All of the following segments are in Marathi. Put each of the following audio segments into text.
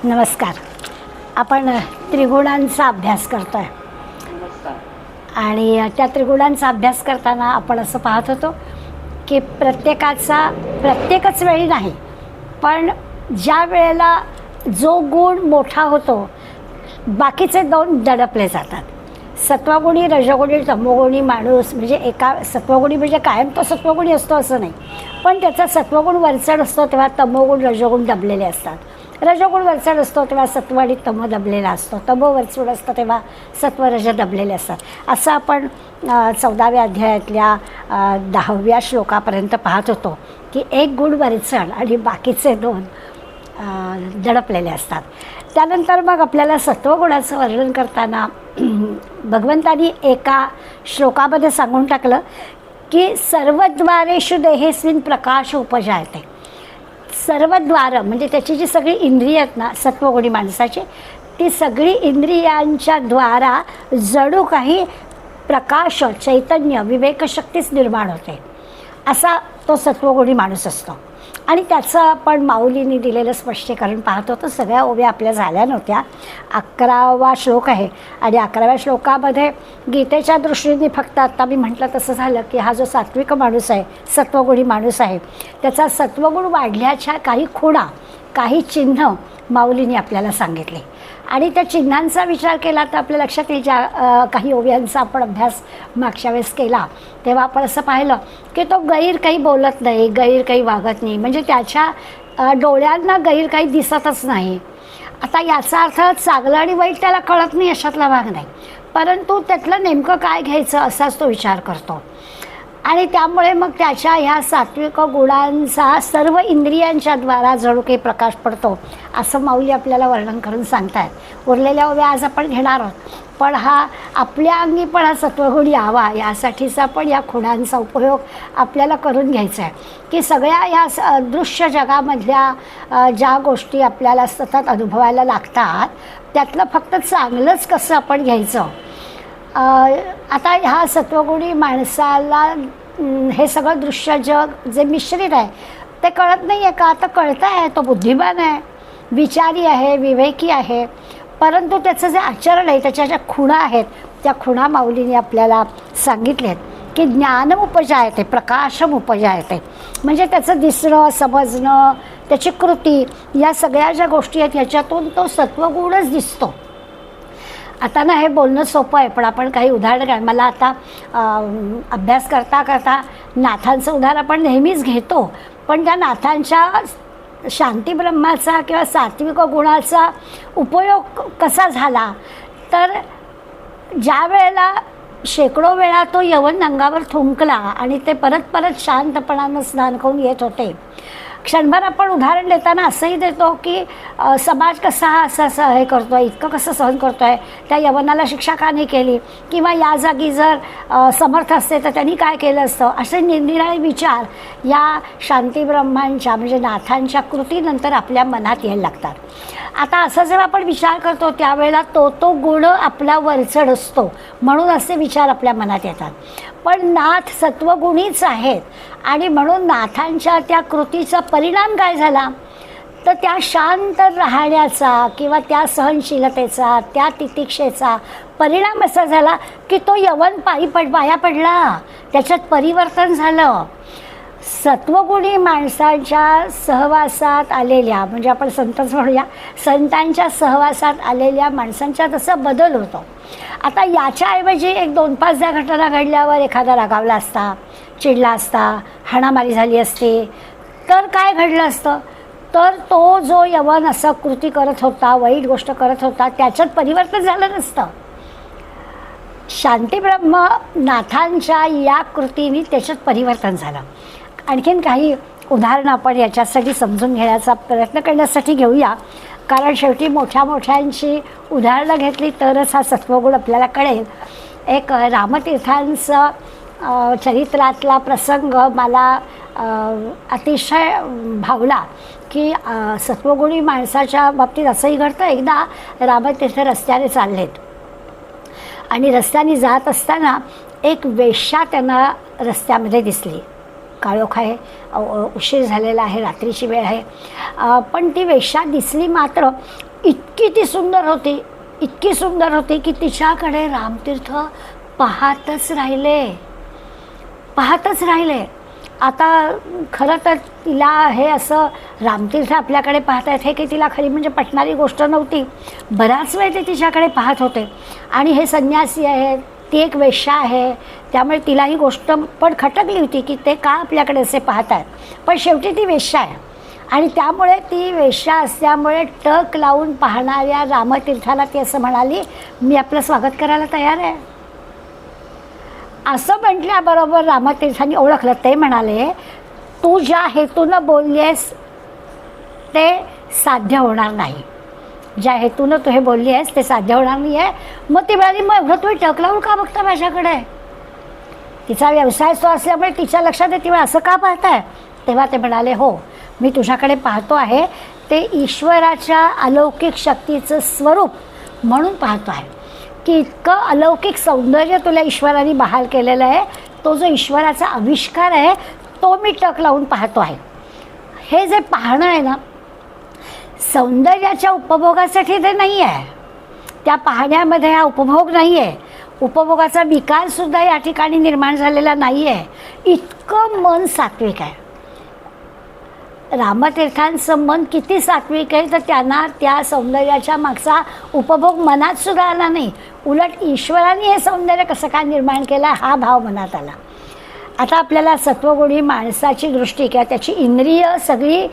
नमस्कार. आपण त्रिगुणांचा अभ्यास करतो आहे आणि त्या त्रिगुणांचा अभ्यास करताना आपण असं पाहत होतो की प्रत्येकच वेळी नाही, पण ज्या वेळेला जो गुण मोठा होतो बाकीचे दोन दडपले जातात. सत्वगुणी, रजोगुणी, तमोगुणी माणूस म्हणजे सत्वगुणी म्हणजे कायम तो सत्वगुणी असतो असं नाही, पण त्याचा सत्वगुण वरचढ असतो तेव्हा तमोगुण रजोगुण दबलेले असतात. रजोगुण वरचढ असतो तेव्हा सत्व आणि तम दबलेला असतो. तमो वरचढ असतं तेव्हा सत्व रज दबलेले असतात. असं आपण 14व्या अध्यायातल्या 10व्या श्लोकापर्यंत पाहत होतो की एक गुण वरचढ आणि बाकीचे दोन दडपलेले असतात. त्यानंतर मग आपल्याला सत्वगुणाचं वर्णन करताना भगवंतांनी एका श्लोकामध्ये सांगून टाकलं की सर्वद्वारेषु देहेस्मिन् प्रकाश उपजायते. सर्वद्वार म्हणजे त्याची जी सगळी इंद्रिय आहेत ना सत्वगुणी माणसाची, ती सगळी इंद्रियांच्या द्वारा जणू काही प्रकाश, चैतन्य, विवेकशक्तीच निर्माण होते. असा तो सत्वगुणी माणूस असतो. आणि त्याचं आपण माऊलींनी दिलेलं स्पष्टीकरण पाहत होतो. सगळ्या ओव्या आपल्या झाल्या नव्हत्या. 11वा श्लोक आहे आणि 11व्या श्लोकामध्ये गीतेच्या दृष्टीने फक्त आत्ता मी म्हटलं तसं झालं की हा जो सात्विक माणूस आहे, सत्वगुणी माणूस आहे, त्याचा सत्वगुण वाढल्याच्या काही खुणा, काही चिन्ह माऊलींनी आपल्याला सांगितले. आणि त्या चिन्हांचा विचार केला तर आपल्या लक्षात येईल. ज्या काही ओव्यांचा आपण अभ्यास मागच्या वेळेस केला तेव्हा आपण असं पाहिलं की तो गैर काही बोलत नाही, गैर काही वागत नाही, म्हणजे त्याच्या डोळ्यांना गैर काही दिसतच नाही. आता याचा अर्थ चांगलं आणि वाईट त्याला कळत नाही अशातला भाग नाही, परंतु त्यातलं नेमकं काय घ्यायचं असाच तो विचार करतो. आणि त्यामुळे मग त्याच्या ह्या सात्विक गुणांचा सर्व इंद्रियांच्या द्वारा जणू काही प्रकाश पडतो असं माऊली आपल्याला वर्णन करून सांगतायत. उरलेल्या ओव्या आज आपण घेणार आहोत, पण हा आपल्या अंगी पण हा सत्वगुण यावा यासाठीचा पण या खुणांचा उपयोग आपल्याला करून घ्यायचा आहे की सगळ्या ह्या दृश्य जगामधल्या ज्या गोष्टी आपल्याला सतत अनुभवायला लागतात त्यातलं फक्त चांगलंच कसं आपण घ्यायचं. आता ह्या सत्वगुणी माणसाला हे सगळं दृश्य जग जे मिश्रित आहे ते कळत नाही आहे का? आता कळतं आहे, तो बुद्धिमान आहे, विचारी आहे, विवेकी आहे, परंतु त्याचं जे आचरण आहे, त्याच्या ज्या खुणा आहेत त्या खुणा माऊलीने आपल्याला सांगितल्यात की ज्ञानम उपजायते, प्रकाशम उपजायते, म्हणजे त्याचं दिसणं, समजणं, त्याची कृती, या सगळ्या ज्या गोष्टी आहेत ह्याच्यातून तो सत्वगुणच दिसतो. आता ना हे बोलणं सोपं आहे, पण आपण काही उदाहरणं घ्या. मला आता अभ्यास करता करता नाथांचं उदाहरण आपण नेहमीच घेतो, पण त्या नाथांच्या शांतीब्रह्माचा किंवा सात्विक गुणाचा उपयोग कसा झाला तर ज्या वेळेला शेकडो वेळा तो यवन अंगावर थुंकला आणि ते परत परत शांतपणानं स्नान करून येत होते. क्षणभर आपण उदाहरण देताना असंही देतो की समाज कसा असं हे करतो आहे, इतकं कसं सहन करतो आहे, त्या यवनाला शिक्षा का नाही केली, किंवा या जागी जर समर्थ असते तर त्यांनी काय केलं असतं, असे निरनिराळे विचार या शांतीब्रह्मांच्या म्हणजे नाथांच्या कृतीनंतर आपल्या मनात यायला लागतात. आता असं जेव्हा आपण विचार करतो त्यावेळेला तो गुण आपला वरचढ असतो म्हणून असे विचार आपल्या मनात येतात. पण नाथ सत्वगुणीच आहेत आणि म्हणून नाथांच्या त्या कृतीचा परिणाम काय झाला तर त्या शांत राहण्याचा किंवा त्या सहनशीलतेचा, त्या तितिक्षेचा परिणाम असा झाला की तो यवन पाया पडला, त्याच्यात परिवर्तन झालं. सत्वगुणी माणसांच्या सहवासात आलेल्या म्हणजे आपण संतच म्हणूया, संतांच्या सहवासात आलेल्या माणसांच्या तसा बदल होतो. आता याच्याऐवजी एक 2-5 ज्या घटना घडल्यावर एखादा रागावला असता, चिडला असता, हाणामारी झाली असती तर काय घडलं असतं तर तो जो यवन असं कृती करत होता, वाईट गोष्ट करत होता, त्याच्यात परिवर्तन झालं नसतं. शांतीब्रह्म नाथांच्या या कृतीने त्याच्यात परिवर्तन झालं. आणखीन काही उदाहरणं आपण याच्यासाठी समजून घेण्याचा प्रयत्न करण्यासाठी घेऊया, कारण शेवटी मोठ्यांची उदाहरणं घेतली तरच हा सत्वगुण आपल्याला कळेल. एक रामतीर्थांचं चरित्रातला प्रसंग मला अतिशय भावला की सत्वगुणी माणसाच्या बाबतीत असंही घडतं. एकदा रामतीर्थ रस्त्याने चाललेत आणि रस्त्याने जात असताना एक वेश्या त्यांना रस्त्यामध्ये दिसली. काळोख आहे, उशीर झालेला आहे, रात्रीची वेळ आहे, पण ती वेश्या दिसली मात्र इतकी ती सुंदर होती, इतकी सुंदर होती की तिच्याकडे रामतीर्थ पाहतच राहिले, पाहतच राहिले. आता खरं तर तिला हे असं रामतीर्थ आपल्याकडे पाहतायत हे की तिला खरी म्हणजे पटणारी गोष्ट नव्हती. बराच वेळ ते तिच्याकडे पाहत होते आणि हे संन्यासी आहेत, ती एक वेश्या आहे, त्यामुळे तिला ही गोष्ट पण खटकली होती की ते का आपल्याकडे असे पाहत आहेत. पण शेवटी ती वेश्या आहे आणि त्यामुळे ती वेश्या असल्यामुळे टक लावून पाहणाऱ्या रामतीर्थाला ती असं म्हणाली, मी आपलं स्वागत करायला तयार आहे. असं म्हटल्याबरोबर रामतीर्थांनी ओळखलं. ते म्हणाले, तू ज्या हेतूनं बोलली आहेस ते साध्य होणार नाही, ज्या हेतूनं तू हे बोलली आहेस ते साध्य होणार नाही आहे. मग ती म्हणाली, मग एवढं तुम्ही टक लावून का बघता माझ्याकडे? तिचा व्यवसाय तो असल्यामुळे तिच्या लक्षात येते, असं का पाहताय? तेव्हा ते म्हणाले, हो मी तुझ्याकडे पाहतो आहे ते ईश्वराच्या अलौकिक शक्तीचं स्वरूप म्हणून पाहतो आहे की इतकं अलौकिक सौंदर्य तुला ईश्वराने बहाल केलेलं आहे. तो जो ईश्वराचा आविष्कार आहे तो मी टक लावून पाहतो आहे. हे जे पाहणं आहे ना, सौंदर्याच्या उपभोगासाठी ते नाही आहे. त्या पाहण्यामध्ये हा उपभोग नाही आहे, उपभोगाचा विकारसुद्धा या ठिकाणी निर्माण झालेला नाही आहे. इतकं मन सात्विक आहे. रामतीर्थांचं मन किती सात्विक आहे तर त्यांना त्या सौंदर्याच्या मागचा उपभोग मनात सुद्धा आला नाही. उलट ईश्वराने हे सौंदर्य कसं काय निर्माण केलं हा भाव मनात आला. आता आपल्याला सत्वगुणी माणसाची दृष्टी किंवा त्याची इंद्रिय सगळी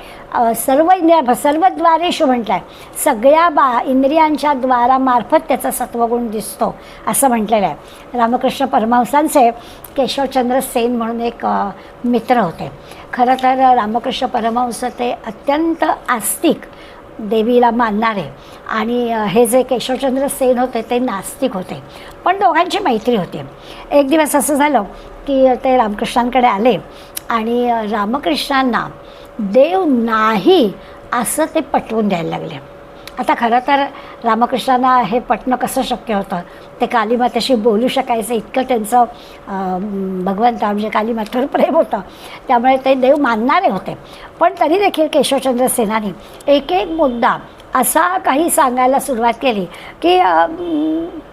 सर्वद्वारेषु म्हटलं आहे, सगळ्या इंद्रियांच्या द्वारामार्फत त्याचा सत्वगुण दिसतो असं म्हटलेलं आहे. रामकृष्ण परमहंसांचे केशवचंद्र सेन म्हणून एक मित्र होते. खरं तर रामकृष्ण परमहंस ते अत्यंत आस्तिक, देवीला मानणारे, आणि हे जे केशवचंद्र सेन होते ते नास्तिक होते. पण दोघांची मैत्री होती. एक दिवस असं झालं की ते रामकृष्णांकडे आले आणि रामकृष्णांना देव नाही असं ते पटवून द्यायला लागले. आता खरं तर रामकृष्णांना हे पटणं कसं शक्य होतं? ते कालीमातेशी बोलू शकायचं इतकं त्यांचं भगवंता म्हणजे कालीमातेवर प्रेम होतं, त्यामुळे ते देव मानणारे होते. पण तरी देखील केशवचंद्र सेनानी एक एक मुद्दा असा काही सांगायला सुरुवात केली की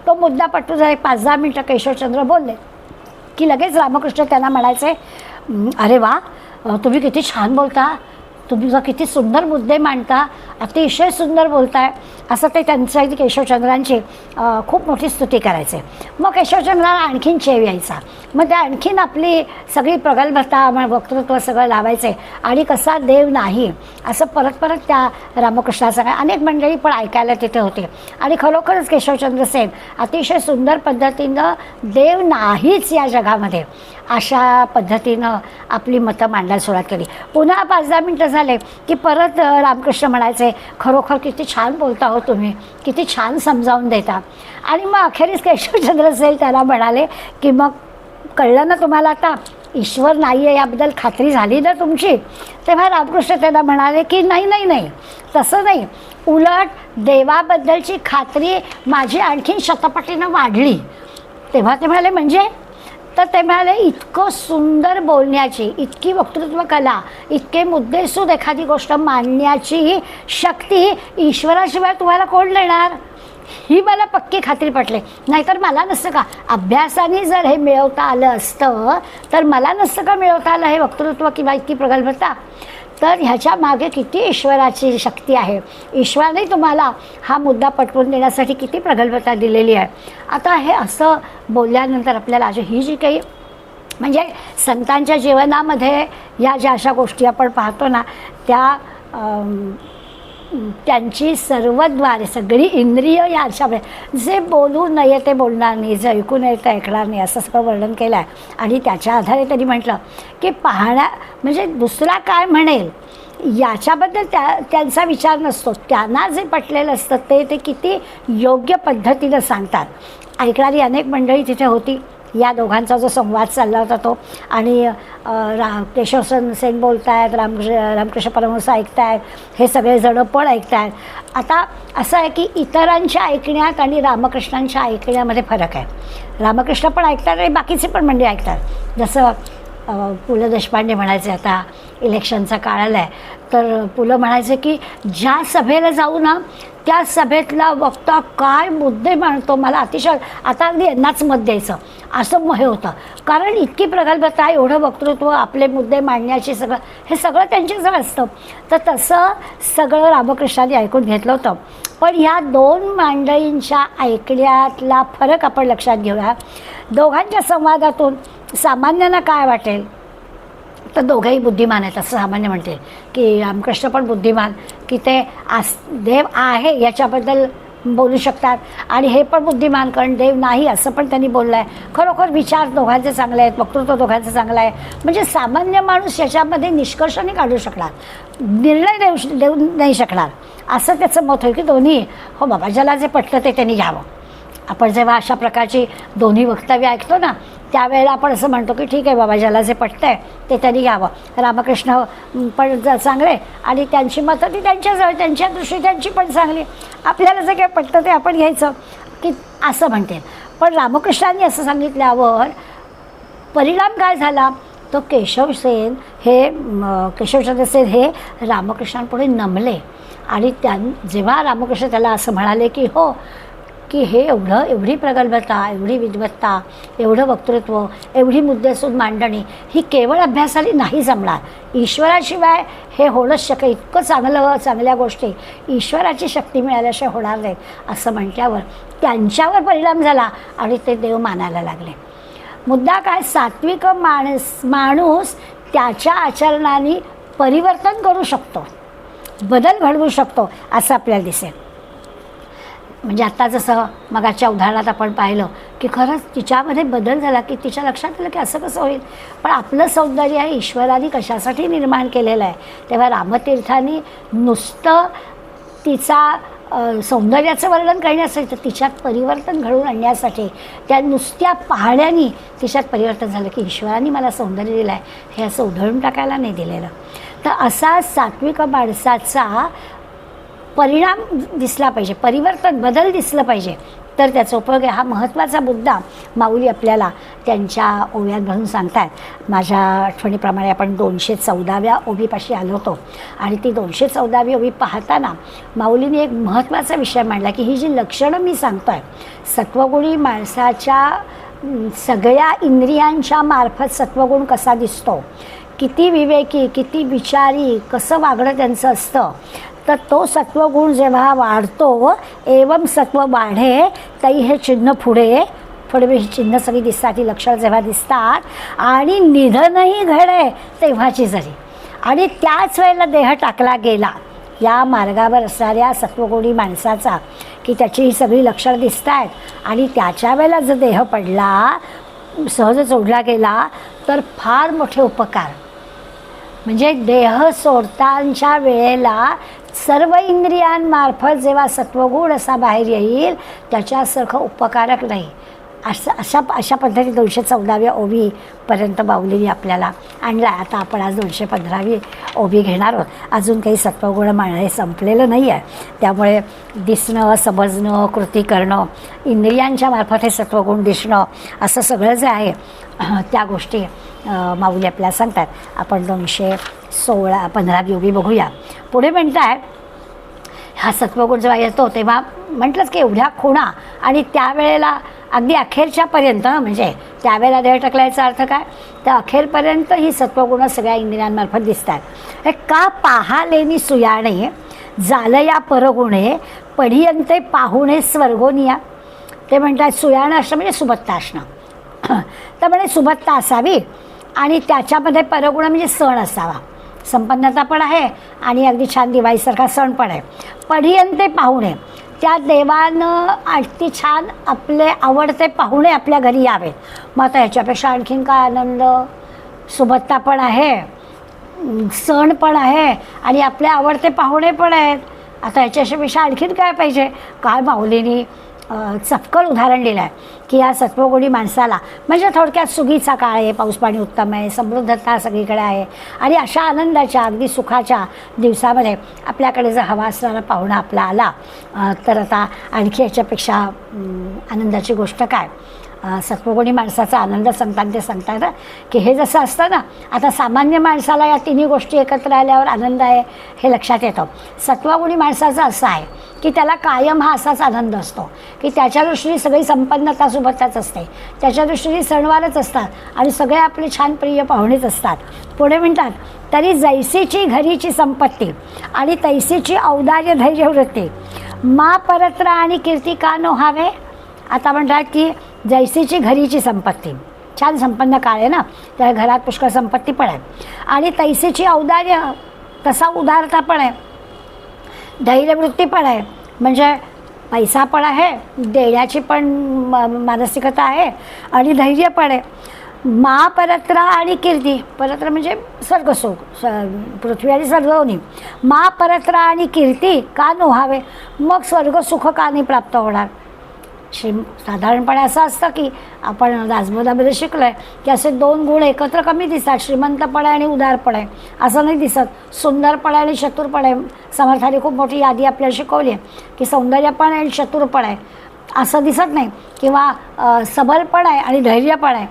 तो मुद्दा पटू जर 5-10 मिनटं केशवचंद्र बोलले की लगेच रामकृष्ण त्यांना म्हणायचे, अरे वा तुम्ही किती छान बोलता, तुम्ही किती सुंदर मुद्दे मांडता, अतिशय सुंदर बोलताय, असं ते त्यांच्या केशवचंद्रांची खूप मोठी स्तुती करायचे. मग केशवचंद्राला आणखीन चेव यायचा. मग ते आणखीन आपली सगळी प्रगल्भता वक्तृत्व सगळं लावायचे आणि कसा देव नाही असं परत परत त्या रामकृष्णाचं अनेक मंडळी पण ऐकायला तिथे होते. आणि खरोखरच केशवचंद्र सेन अतिशय सुंदर पद्धतीनं देव नाहीच या जगामध्ये अशा पद्धतीनं आपली मतं मांडायला सुरुवात केली. पुन्हा 5-10 मिनटं झाले की परत रामकृष्ण म्हणायचे, खरोखर किती छान बोलता हो तुम्ही, किती छान समजावून देता. आणि मग अखेरीस केशवचंद्र सेन त्याला म्हणाले की मग कळलं ना तुम्हाला आता ईश्वर नाही आहे याबद्दल खात्री झाली ना तुमची? तेव्हा रामकृष्ण त्यांना म्हणाले की नाही नाही नाही तसं नाही, उलट देवाबद्दलची खात्री माझी आणखीन शतपटीनं वाढली. तेव्हा ते म्हणाले म्हणजे? तर ते म्हणाले, इतकं सुंदर बोलण्याची, इतकी वक्तृत्व कला, इतके मुद्देसूद एखादी गोष्ट मांडण्याची शक्ती ईश्वराशिवाय तुम्हाला कोण देणार? ही मला पक्की खात्री पटली. नाहीतर मला नसतं का अभ्यासाने जर हे मिळवता आलं असतं तर मला नसतं का मिळवता आलं हे वक्तृत्व किंवा इतकी प्रगल्भता? तर ह्याच्या मागे किती ईश्वराची शक्ती आहे. ईश्वराने तुम्हाला हा मुद्दा पटवून देण्यासाठी किती प्रगल्भता दिलेली आहे. आता हे असं बोलल्यानंतर आपल्याला ही जी काही म्हणजे संतांच्या जीवनामध्ये या ज्या अशा गोष्टी आपण पाहतो ना त्या त्यांची सर्वद्वारे सगळी इंद्रिय या अशामध्ये जे बोलू नये ते बोलणार नाही, जे ऐकू नये ते ऐकणार नाही असं सगळं वर्णन केलं आहे. आणि त्याच्या आधारे त्यांनी म्हटलं की पाहण्या म्हणजे दुसरा काय म्हणेल याच्याबद्दल त्यांचा विचार नसतो, त्यांना जे पटलेलं असतं ते किती योग्य पद्धतीनं सांगतात. ऐकणारी अनेक मंडळी तिथे होती. या दोघांचा जो संवाद चालला होता तो, आणि केशव सेन बोलत आहेत, रामकृष्ण परमहंस ऐकत आहेत, हे सगळे जणं पण ऐकत आहेत. आता असं आहे की इतरांच्या ऐकण्यात आणि रामकृष्णांच्या ऐकण्यामध्ये फरक आहे. रामकृष्ण पण ऐकतात आणि बाकीचे पण मंडळी ऐकतात. जसं पु ल देशपांडे म्हणायचे, आता इलेक्शनचा काळ आला आहे तर पु ल म्हणायचे की ज्या सभेला जाऊ ना त्या सभेतला वक्ता काय मुद्दे मांडतो, मला अतिशय आता अगदी यांनाच मत द्यायचं असं हे होतं. कारण इतकी प्रगल्भता, एवढं वक्तृत्व, आपले मुद्दे मांडण्याची सगळं हे सगळं त्यांच्याजवळ असतं. तर तसं सगळं रामकृष्णांनी ऐकून घेतलं होतं. पण ह्या दोन मंडळींच्या ऐकण्यातला फरक आपण लक्षात घेऊया. दोघांच्या संवादातून सामान्यांना काय वाटेल, तर दोघंही बुद्धिमान आहेत असं सामान्य म्हणते, की रामकृष्ण पण बुद्धिमान, की ते देव आहे याच्याबद्दल बोलू शकतात, आणि हे पण बुद्धिमान कारण देव नाही असं पण त्यांनी बोललं आहे. खरोखर विचार दोघांचे चांगले आहेत, वक्तृत्व दोघांचं चांगलं आहे. म्हणजे सामान्य माणूस याच्यामध्ये निष्कर्ष नाही काढू शकणार, निर्णय देऊ नाही शकणार, असं त्याचं मत होईल की दोन्ही हो बाबा, ज्याला जे पटलं ते त्यांनी घ्यावं. आपण जेव्हा अशा प्रकारची दोन्ही वक्तव्य ऐकतो ना, त्यावेळेला आपण असं म्हणतो की ठीक आहे बाबा, ज्याला जे पटतं आहे ते त्यांनी घ्यावं. रामकृष्ण पण चांगले आणि त्यांची मतं ती त्यांच्याजवळ, त्यांच्या दृष्टी त्यांची पण चांगली, आपल्याला जे काही पटतं ते आपण घ्यायचं की असं म्हणते. पण रामकृष्णांनी असं सांगितल्यावर परिणाम काय झाला, तो केशवसेन हे केशवचंद्र सेन हे रामकृष्णांपुढे नमले. आणि जेव्हा रामकृष्ण त्याला असं म्हणाले की हो, की हे एवढी प्रगल्भता, एवढी विद्वत्ता, एवढं वक्तृत्व, एवढी मुद्देसूद मांडणी ही केवळ अभ्यासाने नाही जमणार, ईश्वराशिवाय हे होणंच शक्य, इतकं चांगल्या गोष्टी ईश्वराची शक्ती मिळाल्याशिवाय होणार नाहीत असं म्हटल्यावर त्यांच्यावर परिणाम झाला आणि ते देव मानायला लागले. मुद्दा काय, सात्विक माणूस त्याच्या आचरणाने परिवर्तन करू शकतो, बदल घडवू शकतो असं आपल्याला दिसेल. म्हणजे आता जसं मगाच्या उदाहरणात आपण पाहिलं की खरंच तिच्यामध्ये बदल झाला, की तिच्या लक्षात आलं की असं कसं होईल. पण आपलं सौंदर्य हे ईश्वराने कशासाठी निर्माण केलेलं आहे, तेव्हा रामतीर्थांनी नुसतं तिचा सौंदर्याचं वर्णन करण्यासाठी, तर तिच्यात परिवर्तन घडवून आणण्यासाठी, त्या नुसत्या पाहण्याने तिच्यात परिवर्तन झालं की ईश्वराने मला सौंदर्य दिलं आहे हे असं उधळून टाकायला नाही दिलेलं. तर असा सात्विक माणसाचा परिणाम दिसला पाहिजे, परिवर्तन, बदल दिसलं पाहिजे, तर त्याचा उपयोग आहे. हा महत्त्वाचा मुद्दा माऊली आपल्याला त्यांच्या ओव्यात घालून सांगतात. माझ्या आठवणीप्रमाणे आपण 214व्या ओवीपाशी आलो होतो आणि ती 214वी ओवी पाहताना माऊलीने एक महत्त्वाचा विषय मांडला की ही जी लक्षणं मी सांगतो आहे, सत्वगुणी माणसाच्या सगळ्या इंद्रियांच्या मार्फत सत्वगुण कसा दिसतो, किती विवेकी, किती विचारी, कसं वागणं त्यांचं असतं, तर तो सत्वगुण जेव्हा वाढतो, एवं सत्व वाढे तई हे चिन्ह पुढे ही चिन्ह सगळी दिसतात, ही लक्षणं जेव्हा दिसतात आणि निधनही घडे तेव्हाची जरी, आणि त्याच वेळेला देह टाकला गेला या मार्गावर असणाऱ्या सत्वगुणी माणसाचा, की त्याची ही सगळी लक्षणं दिसत आहेत आणि त्याच्या वेळेला जर देह पडला, सहज सोडला गेला, तर फार मोठे उपकार. म्हणजे देह सोडतांच्या वेळेला सर्व इंद्रियांमार्फत जेव्हा सत्वगुण असा बाहेर येईल, त्याच्यासारखं उपकारक नाही. अशा पद्धती 214व्या ओवीपर्यंत माऊलीने आपल्याला आणला. आता आपण आज 215वी ओवी घेणार आहोत. अजून काही सत्वगुण मांडणे संपलेलं नाही आहे, त्यामुळे दिसणं, समजणं, कृती करणं, इंद्रियांच्या मार्फत हे सत्वगुण दिसणं, असं सगळं जे आहे त्या गोष्टी माऊली आपल्याला सांगतात. आपण 215वी ओवी बघूया. पुढे म्हणताय, हा सत्वगुण जेव्हा येतो तेव्हा म्हटलंच की एवढ्या खुणा, आणि त्यावेळेला अगदी अखेरच्यापर्यंत, म्हणजे त्यावेळेला देह टाकल्याचा अर्थ काय, तर अखेरपर्यंत ही सत्वगुण सगळ्या इंद्रियांमार्फत दिसतात. हे का पाहालेनी सुयाणे झालं या परगुणे पढियंते पाहुणे स्वर्गोनिया. ते म्हणतात सुयाणं असणं म्हणजे सुबत्ता असणं, तर म्हणजे सुबत्ता असावी आणि त्याच्यामध्ये परगुण म्हणजे सण असावा, संपन्नता पण आहे आणि अगदी छान दिवाळीसारखा सण पण आहे. पढियंते पाहुणे, त्या देवानं अगदी छान आपले आवडते पाहुणे आपल्या घरी यावेत. मग आता ह्याच्यापेक्षा आणखीन काय आनंद, सुबत्ता पण आहे, सण पण आहे आणि आपले आवडते पाहुणे पण आहेत. आता ह्याच्यापेक्षा आणखीन काय पाहिजे. काय माऊलीनी चपकल उदाहरण दिलं आहे की या सत्वगुणी माणसाला, म्हणजे थोडक्यात सुगीचा काळ आहे, पाऊस पाणी उत्तम आहे, समृद्धता सगळीकडे आहे, आणि अशा आनंदाच्या अगदी सुखाच्या दिवसामध्ये आपल्याकडे जर हवा असणारा पाहुणा आपला आला, तर आता आणखी याच्यापेक्षा आनंदाची गोष्ट काय. सत्वगुणी माणसाचा आनंद सांगताना ते सांगतात ना की हे जसं असतं ना, आता सामान्य माणसाला या तिन्ही गोष्टी एकत्र आल्यावर आनंद आहे हे लक्षात येतं. सत्वगुणी माणसाचं असं आहे की त्याला कायम हा असाच आनंद असतो की त्याच्या दृष्टीने सगळी संपन्नता सोबतच असते, त्याच्या दृष्टीने सणवारच असतात आणि सगळे आपले छान प्रिय पाहुणेच असतात. पुढे म्हणतात, तरी जैसीची घरीची संपत्ती आणि तैसीची औदार्य धैर्यवृत्ती मा परत्र आणि कीर्ती का नोहावे. आता म्हणतात की जैसीची घरीची संपत्ती, छान संपन्न काळ आहे ना, त्या घरात पुष्कळ संपत्ती पण आहे, आणि तैसीची औदार्य, तसा उदारता पण आहे, धैर्यवृत्ती पण आहे, म्हणजे पैसा पण आहे, देण्याची पण मानसिकता आहे आणि धैर्य पण आहे. महापरत्र आणि कीर्ती, परत्र म्हणजे स्वर्गसुख, पृथ्वी आणि स्वर्गवनी. महापरत्र आणि कीर्ती का नोहावे, मग स्वर्गसुख का नाही प्राप्त होणार. साधारणपणे असं असतं की आपण राजबोधामध्ये शिकलो आहे की असे दोन गुण एकत्र कमी दिसतात, श्रीमंतपणे आणि उदारपणे, असं नाही दिसत. सुंदरपणे आणि चतुरपणे, समर्थाने खूप मोठी यादी आपल्याला शिकवली आहे की सौंदर्यपण आणि चतुरपण आहे असं दिसत नाही, किंवा सबलपण आहे आणि धैर्यपण आहे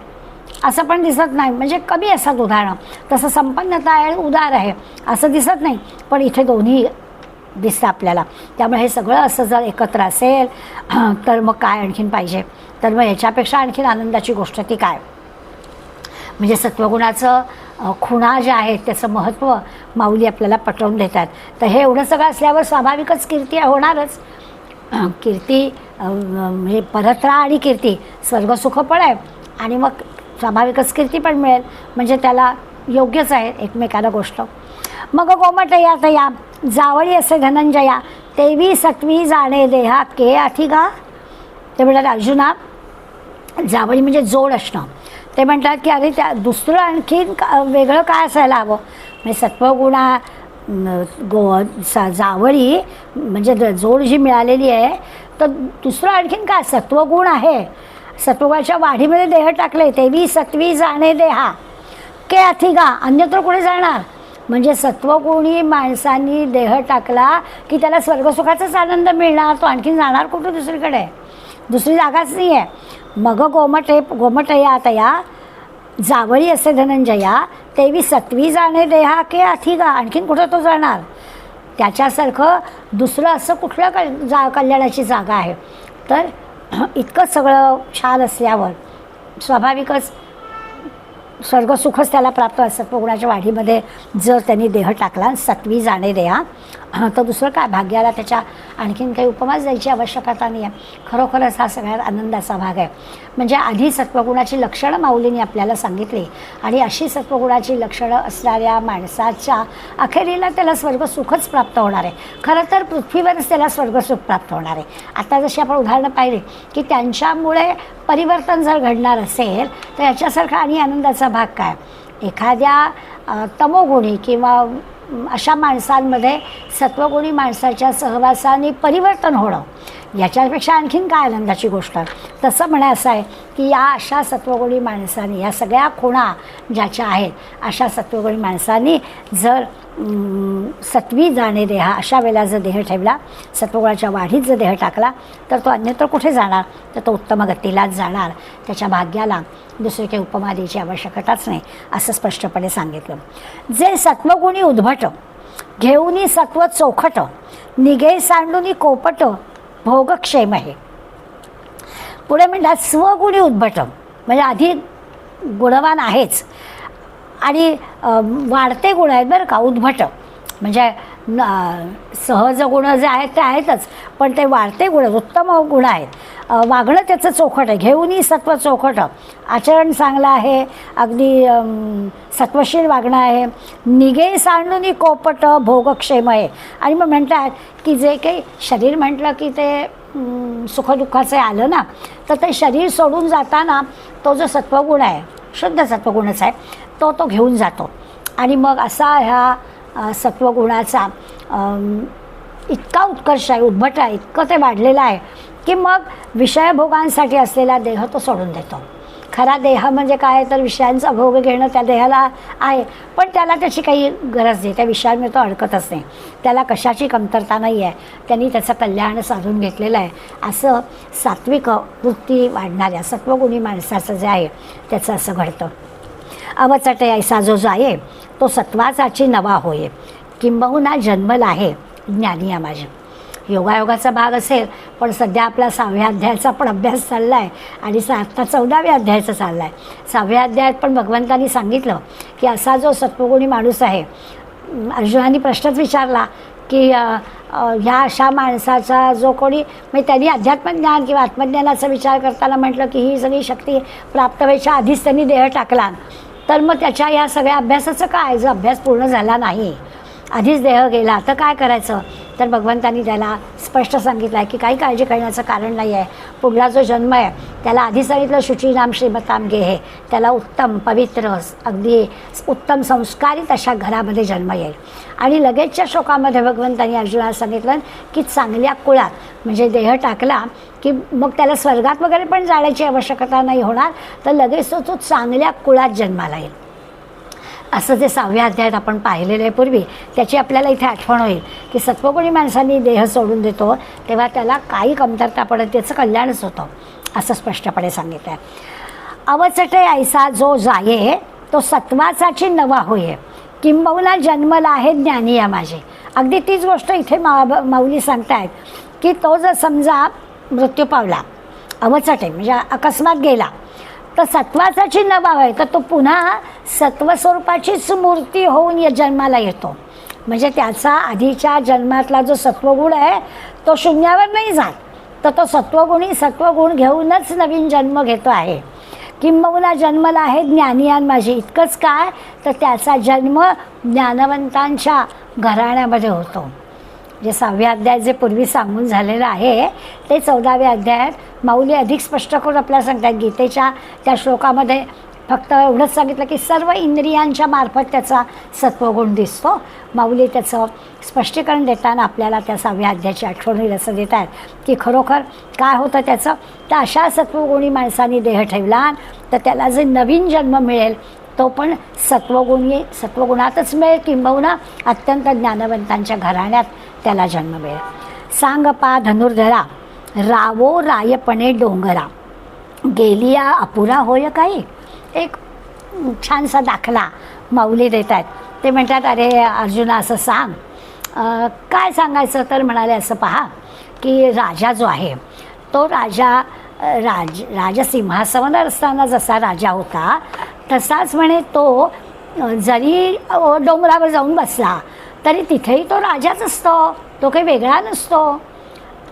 असं पण दिसत नाही, म्हणजे कमी असतात उदाहरणं. तसं संपन्नता आहे आणि उदार आहे असं दिसत नाही, पण इथे दोन्ही दिसतं आपल्याला. त्यामुळे हे सगळं असं जर एकत्र असेल तर मग काय आणखीन पाहिजे. तर मग ह्याच्यापेक्षा आणखीन आनंदाची गोष्ट ती काय, म्हणजे सत्वगुणाचं खुणा ज्या आहेत त्याचं महत्त्व माऊली आपल्याला पटवून देतात. तर हे एवढं सगळं असल्यावर स्वाभाविकच कीर्ती होणारच. कीर्ती म्हणजे परत्रा आणि कीर्ती, स्वर्गसुख पण आहे आणि मग स्वाभाविकच कीर्ती पण मिळेल, म्हणजे त्याला योग्यच आहे एकमेकाला गोष्ट. मग गोमटया तया जावळी असे धनंजया तेवी सत्वी जाणे देहा के अथिगा. ते म्हणतात अर्जुना, जावळी म्हणजे जोड असणं. ते म्हणतात की अरे त्या दुसरं आणखीन वेगळं काय असायला हवं, म्हणजे सत्वगुणा जावळी म्हणजे जोड जी मिळालेली आहे, तर दुसरं आणखीन काय सत्वगुण आहे. सत्वगुणाच्या वाढीमध्ये देह टाकले, तेवी सत्वी जाणे देहा के अथिगा, अन्यत्र कुठे जाणार. म्हणजे सत्वगुणी माणसांनी देह टाकला की त्याला स्वर्गसुखाचाच आनंद मिळणार, तो आणखीन जाणार कुठं दुसरीकडे, दुसरी जागाच नाही आहे. मग गोमटया तया जावळी असे धनंजया तेवी सत्वी जाणे देहा के अथिगा, आणखीन कुठं तो जाणार. त्याच्यासारखं दुसरं असं कुठलं कल्याणाची जागा आहे. तर इतकं सगळं छान असल्यावर स्वाभाविकच स्वर्गसुखच त्याला प्राप्त असतं. सत्वगुणाच्या वाढीमध्ये जर त्यांनी देह टाकला, सत्वी जाणे देहा, तर दुसरं काय, भाग्याला त्याच्या आणखीन काही उपमाच द्यायची आवश्यकता नाही आहे. खरोखरच हा सगळ्यात आनंदाचा भाग आहे. म्हणजे आधी सत्वगुणाची लक्षणं माऊलींनी आपल्याला सांगितली, आणि अशी सत्वगुणाची लक्षणं असणाऱ्या माणसाच्या अखेरीला त्याला स्वर्गसुखच प्राप्त होणार आहे. खरं तर पृथ्वीवरच त्याला स्वर्गसुख प्राप्त होणार आहे. आता जशी आपण उदाहरणं पाहिली की त्यांच्यामुळे परिवर्तन जर घडणार असेल तर याच्यासारखा आणि आनंदाचा भाग काय. एखाद्या तमोगुणी किंवा अशा माणसांमध्ये सत्वगुणी माणसाच्या सहवासाने परिवर्तन होणं, याच्यापेक्षा आणखीन काय आनंदाची गोष्ट. तसं म्हणायचं आहे की या अशा सत्वगुणी माणसांनी, या सगळ्या खुणा ज्याच्या आहेत अशा सत्वगुणी माणसांनी जर सत्वी जाणे देहा, अशा वेळेला जर देह ठेवला, सत्वगुणाच्या वाढीत जर देह टाकला, तर तो अन्यत्र कुठे जाणार, तर तो उत्तम गतीलाच जाणार. त्याच्या भाग्याला दुसरी काही उपमा द्यायची आवश्यकताच नाही, असं स्पष्टपणे सांगितलं. जे सत्वगुणी उद्भट घेऊनी सत्व चोखट निघे सांडूनी कोपट भोगक्षेम आहे. पुढे म्हणतात स्वगुणी उद्भट, म्हणजे आधी गुणवान आहेच आणि वाढते गुण आहेत बरं का. उद्भट म्हणजे सहज गुण जे आहेत ते आहेतच, पण ते वाढते गुण, उत्तम गुण आहेत. वागणं त्याचं चोखट आहे, घेऊनही सत्व चोखट, आचरण चांगलं आहे, अगदी सत्वशील वागणं आहे. निगे सांडूनी कोपट भोगक्षेम आहे. आणि मग म्हणतात की जे काही शरीर म्हटलं की ते सुखदुःखाचं आलं ना, तर ते शरीर सोडून जाताना तो जो सत्वगुण आहे, शुद्ध सत्वगुणच आहे, तो घेऊन जातो. आणि मग असा ह्या सत्वगुणाचा इतका उत्कर्ष आहे, उद्भट आहे, इतकं ते वाढलेलं आहे की मग विषयभोगांसाठी असलेला देह तो सोडून देतो. खरा देह म्हणजे काय तर विषयांचा भोग घेणं त्या देहाला आहे, पण त्याला त्याची काही गरज नाही, त्या विषयांमध्ये तो अडकतच नाही, त्याला कशाची कमतरता नाही आहे, त्यांनी त्याचं कल्याण साधून घेतलेलं आहे. असं सात्विक वृत्ती वाढणाऱ्या सत्वगुणी माणसाचं जे आहे त्याचं असं घडतं. अवचटे ऐसा जो जाये तो सत्वाचाची नवा होये, किंबहुना जन्मला आहे ज्ञानी माझे. योगायोगाचा भाग असेल, पण सध्या आपला 6व्या अध्यायाचा पण अभ्यास चालला आहे आणि आत्ता 14व्या अध्यायाचा चालला आहे. 6व्या अध्यायात पण भगवंतांनी सांगितलं की असा जो सत्वगुणी माणूस आहे, अर्जुनाने प्रश्नच विचारला की ह्या अशा माणसाचा जो कोणी म्हणजे त्यांनी अध्यात्मज्ञान किंवा आत्मज्ञानाचा विचार करताना म्हटलं की ही सगळी शक्ती प्राप्त व्हायच्या आधीच त्यांनी देह टाकला, तर मग त्याच्या या सगळ्या अभ्यासाचं काय, जो अभ्यास पूर्ण झाला नाही, आधीच देह गेला, तर काय करायचं. तर भगवंतांनी त्याला स्पष्ट सांगितलं आहे की काही काळजी करण्याचं कारण नाही आहे. पुढला जो जन्म आहे त्याला आधी सांगितलं शुचीनाम श्रीमताम गेहे, त्याला उत्तम पवित्र अगदी उत्तम संस्कारित अशा घरामध्ये जन्म येईल. आणि लगेचच्या श्लोकामध्ये भगवंतांनी अर्जुनाला सांगितलं की चांगल्या कुळात, म्हणजे देह टाकला की मग त्याला स्वर्गात वगैरे पण जाण्याची आवश्यकता नाही होणार, तर लगेच तो चांगल्या कुळात जन्माला येईल. असं जे 6व्या अध्यायात आपण पाहिलेलं आहे पूर्वी, त्याची आपल्याला इथे आठवण होईल की सत्वगुणी माणसांनी देह सोडून देतो तेव्हा त्याला काही कमतरता पडत त्याचं कल्याणच होतं, असं स्पष्टपणे सांगितलं आहे. अवचटे ऐसा जो जाये तो सत्वाचाची नवा होये, किंबहुना जन्मला आहे ज्ञानी माझे. अगदी तीच गोष्ट इथे माऊली सांगतायत की तो जर समजा मृत्यू पावला, अवचटे म्हणजे अकस्मात गेला, तर सत्वाचाची नवा आहे, तर तो पुन्हा सत्वस्वरूपाचीच मूर्ती होऊन या जन्माला येतो. म्हणजे त्याचा आधीच्या जन्मातला जो सत्वगुण आहे तो शून्यावर नाही जात, तर तो सत्वगुण घेऊनच नवीन जन्म घेतो आहे. किंबहुना जन्मला आहे ज्ञानियान माझे. इतकंच काय, तर त्याचा जन्म ज्ञानवंतांच्या घराण्यामध्ये होतो. जे 6व्या अध्यायात जे पूर्वी सांगून झालेलं आहे ते 14व्या अध्यायात माऊली अधिक स्पष्ट करून आपल्याला सांगतात. गीतेच्या त्या श्लोकामध्ये फक्त एवढंच सांगितलं की सर्व इंद्रियांच्या मार्फत त्याचा सत्वगुण दिसतो. माऊली त्याचं स्पष्टीकरण देताना आपल्याला त्या 6व्या अध्यायाची आठवण होईल असं देत आहेत की खरोखर काय होतं त्याचं. तर अशा सत्वगुणी माणसाने देह ठेवला तर त्याला जे नवीन जन्म मिळेल तो पण सत्वगुणातच मिळेल, किंबहुना अत्यंत ज्ञानवंतांच्या घराण्यात त्याला जन्म मिळेल. सांग पा धनुर्धरा रावो रायपणे डोंगरा, गेलिया अपुरा होय काही. एक छानसा दाखला माऊली देत आहेत. ते म्हणतात अरे अर्जुना असं सांग. काय सांगायचं, तर म्हणाले असं पहा की राजा जो आहे तो राजसिंहासनावर असताना जसा राजा होता तसाच म्हणे तो जरी डोंगरावर जाऊन बसला तरी तिथेही तो राजाच असतो, तो काही वेगळा नसतो,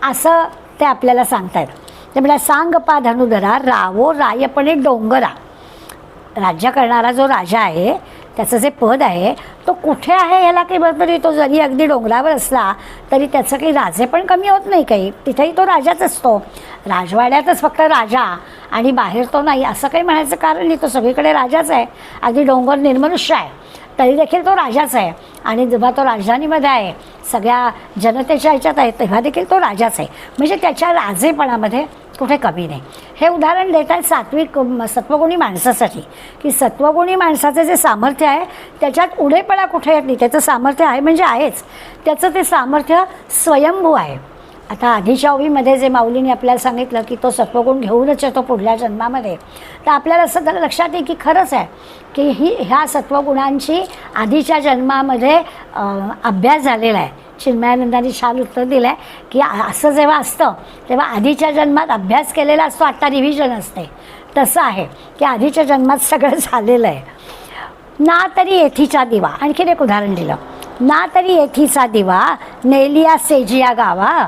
असं ते आपल्याला सांगतात. ते म्हणजे सांग पा धनुधरा रावो रायपणे डोंगरा. राज्य करणारा जो राजा आहे त्याचं जे पद आहे तो कुठे आहे ह्याला काही बरोबर. तो जरी अगदी डोंगरावर असला तरी त्याचं काही राजे पण कमी होत नाही काही, तिथेही तो राजाच असतो. राजवाड्यातच फक्त राजा आणि बाहेर तो नाही असं काही म्हणायचं कारण नाही. तो सगळीकडे राजाच आहे. अगदी डोंगर निर्मनुष्य आहे तरी देखील तो राजाच आहे. आणि जेव्हा तो राजधानीमध्ये आहे सगळ्या जनतेच्या ह्याच्यात आहे तेव्हा देखील तो राजाच आहे. म्हणजे त्याच्या राजेपणामध्ये कुठे कमी नाही. हे उदाहरण देतात सात्विक सत्वगुणी माणसासाठी की सत्वगुणी माणसाचं जे सामर्थ्य आहे त्याच्यात उडेपणा कुठे येत नाही. त्याचं सामर्थ्य आहे म्हणजे आहेच, त्याचं ते सामर्थ्य स्वयंभू आहे. आता आधीच्या ओवीमध्ये जे माऊलीने आपल्याला सांगितलं की तो सत्वगुण घेऊनच येतो पुढल्या जन्मामध्ये, तर आपल्याला असं लक्षात येईल की खरंच आहे की ह्या सत्वगुणांची आधीच्या जन्मामध्ये अभ्यास झालेला आहे. चिन्मयानंदांनी छान उत्तर दिलं आहे की असं जेव्हा असतं तेव्हा आधीच्या जन्मात अभ्यास केलेला असतो, आत्ता रिव्हिजन असते. तसं आहे की आधीच्या जन्मात सगळं झालेलं आहे. ना तरी येथीचा दिवा, आणखीन एक उदाहरण दिलं. ना तरी येथीचा दिवा नेलिया सेजिया गावा,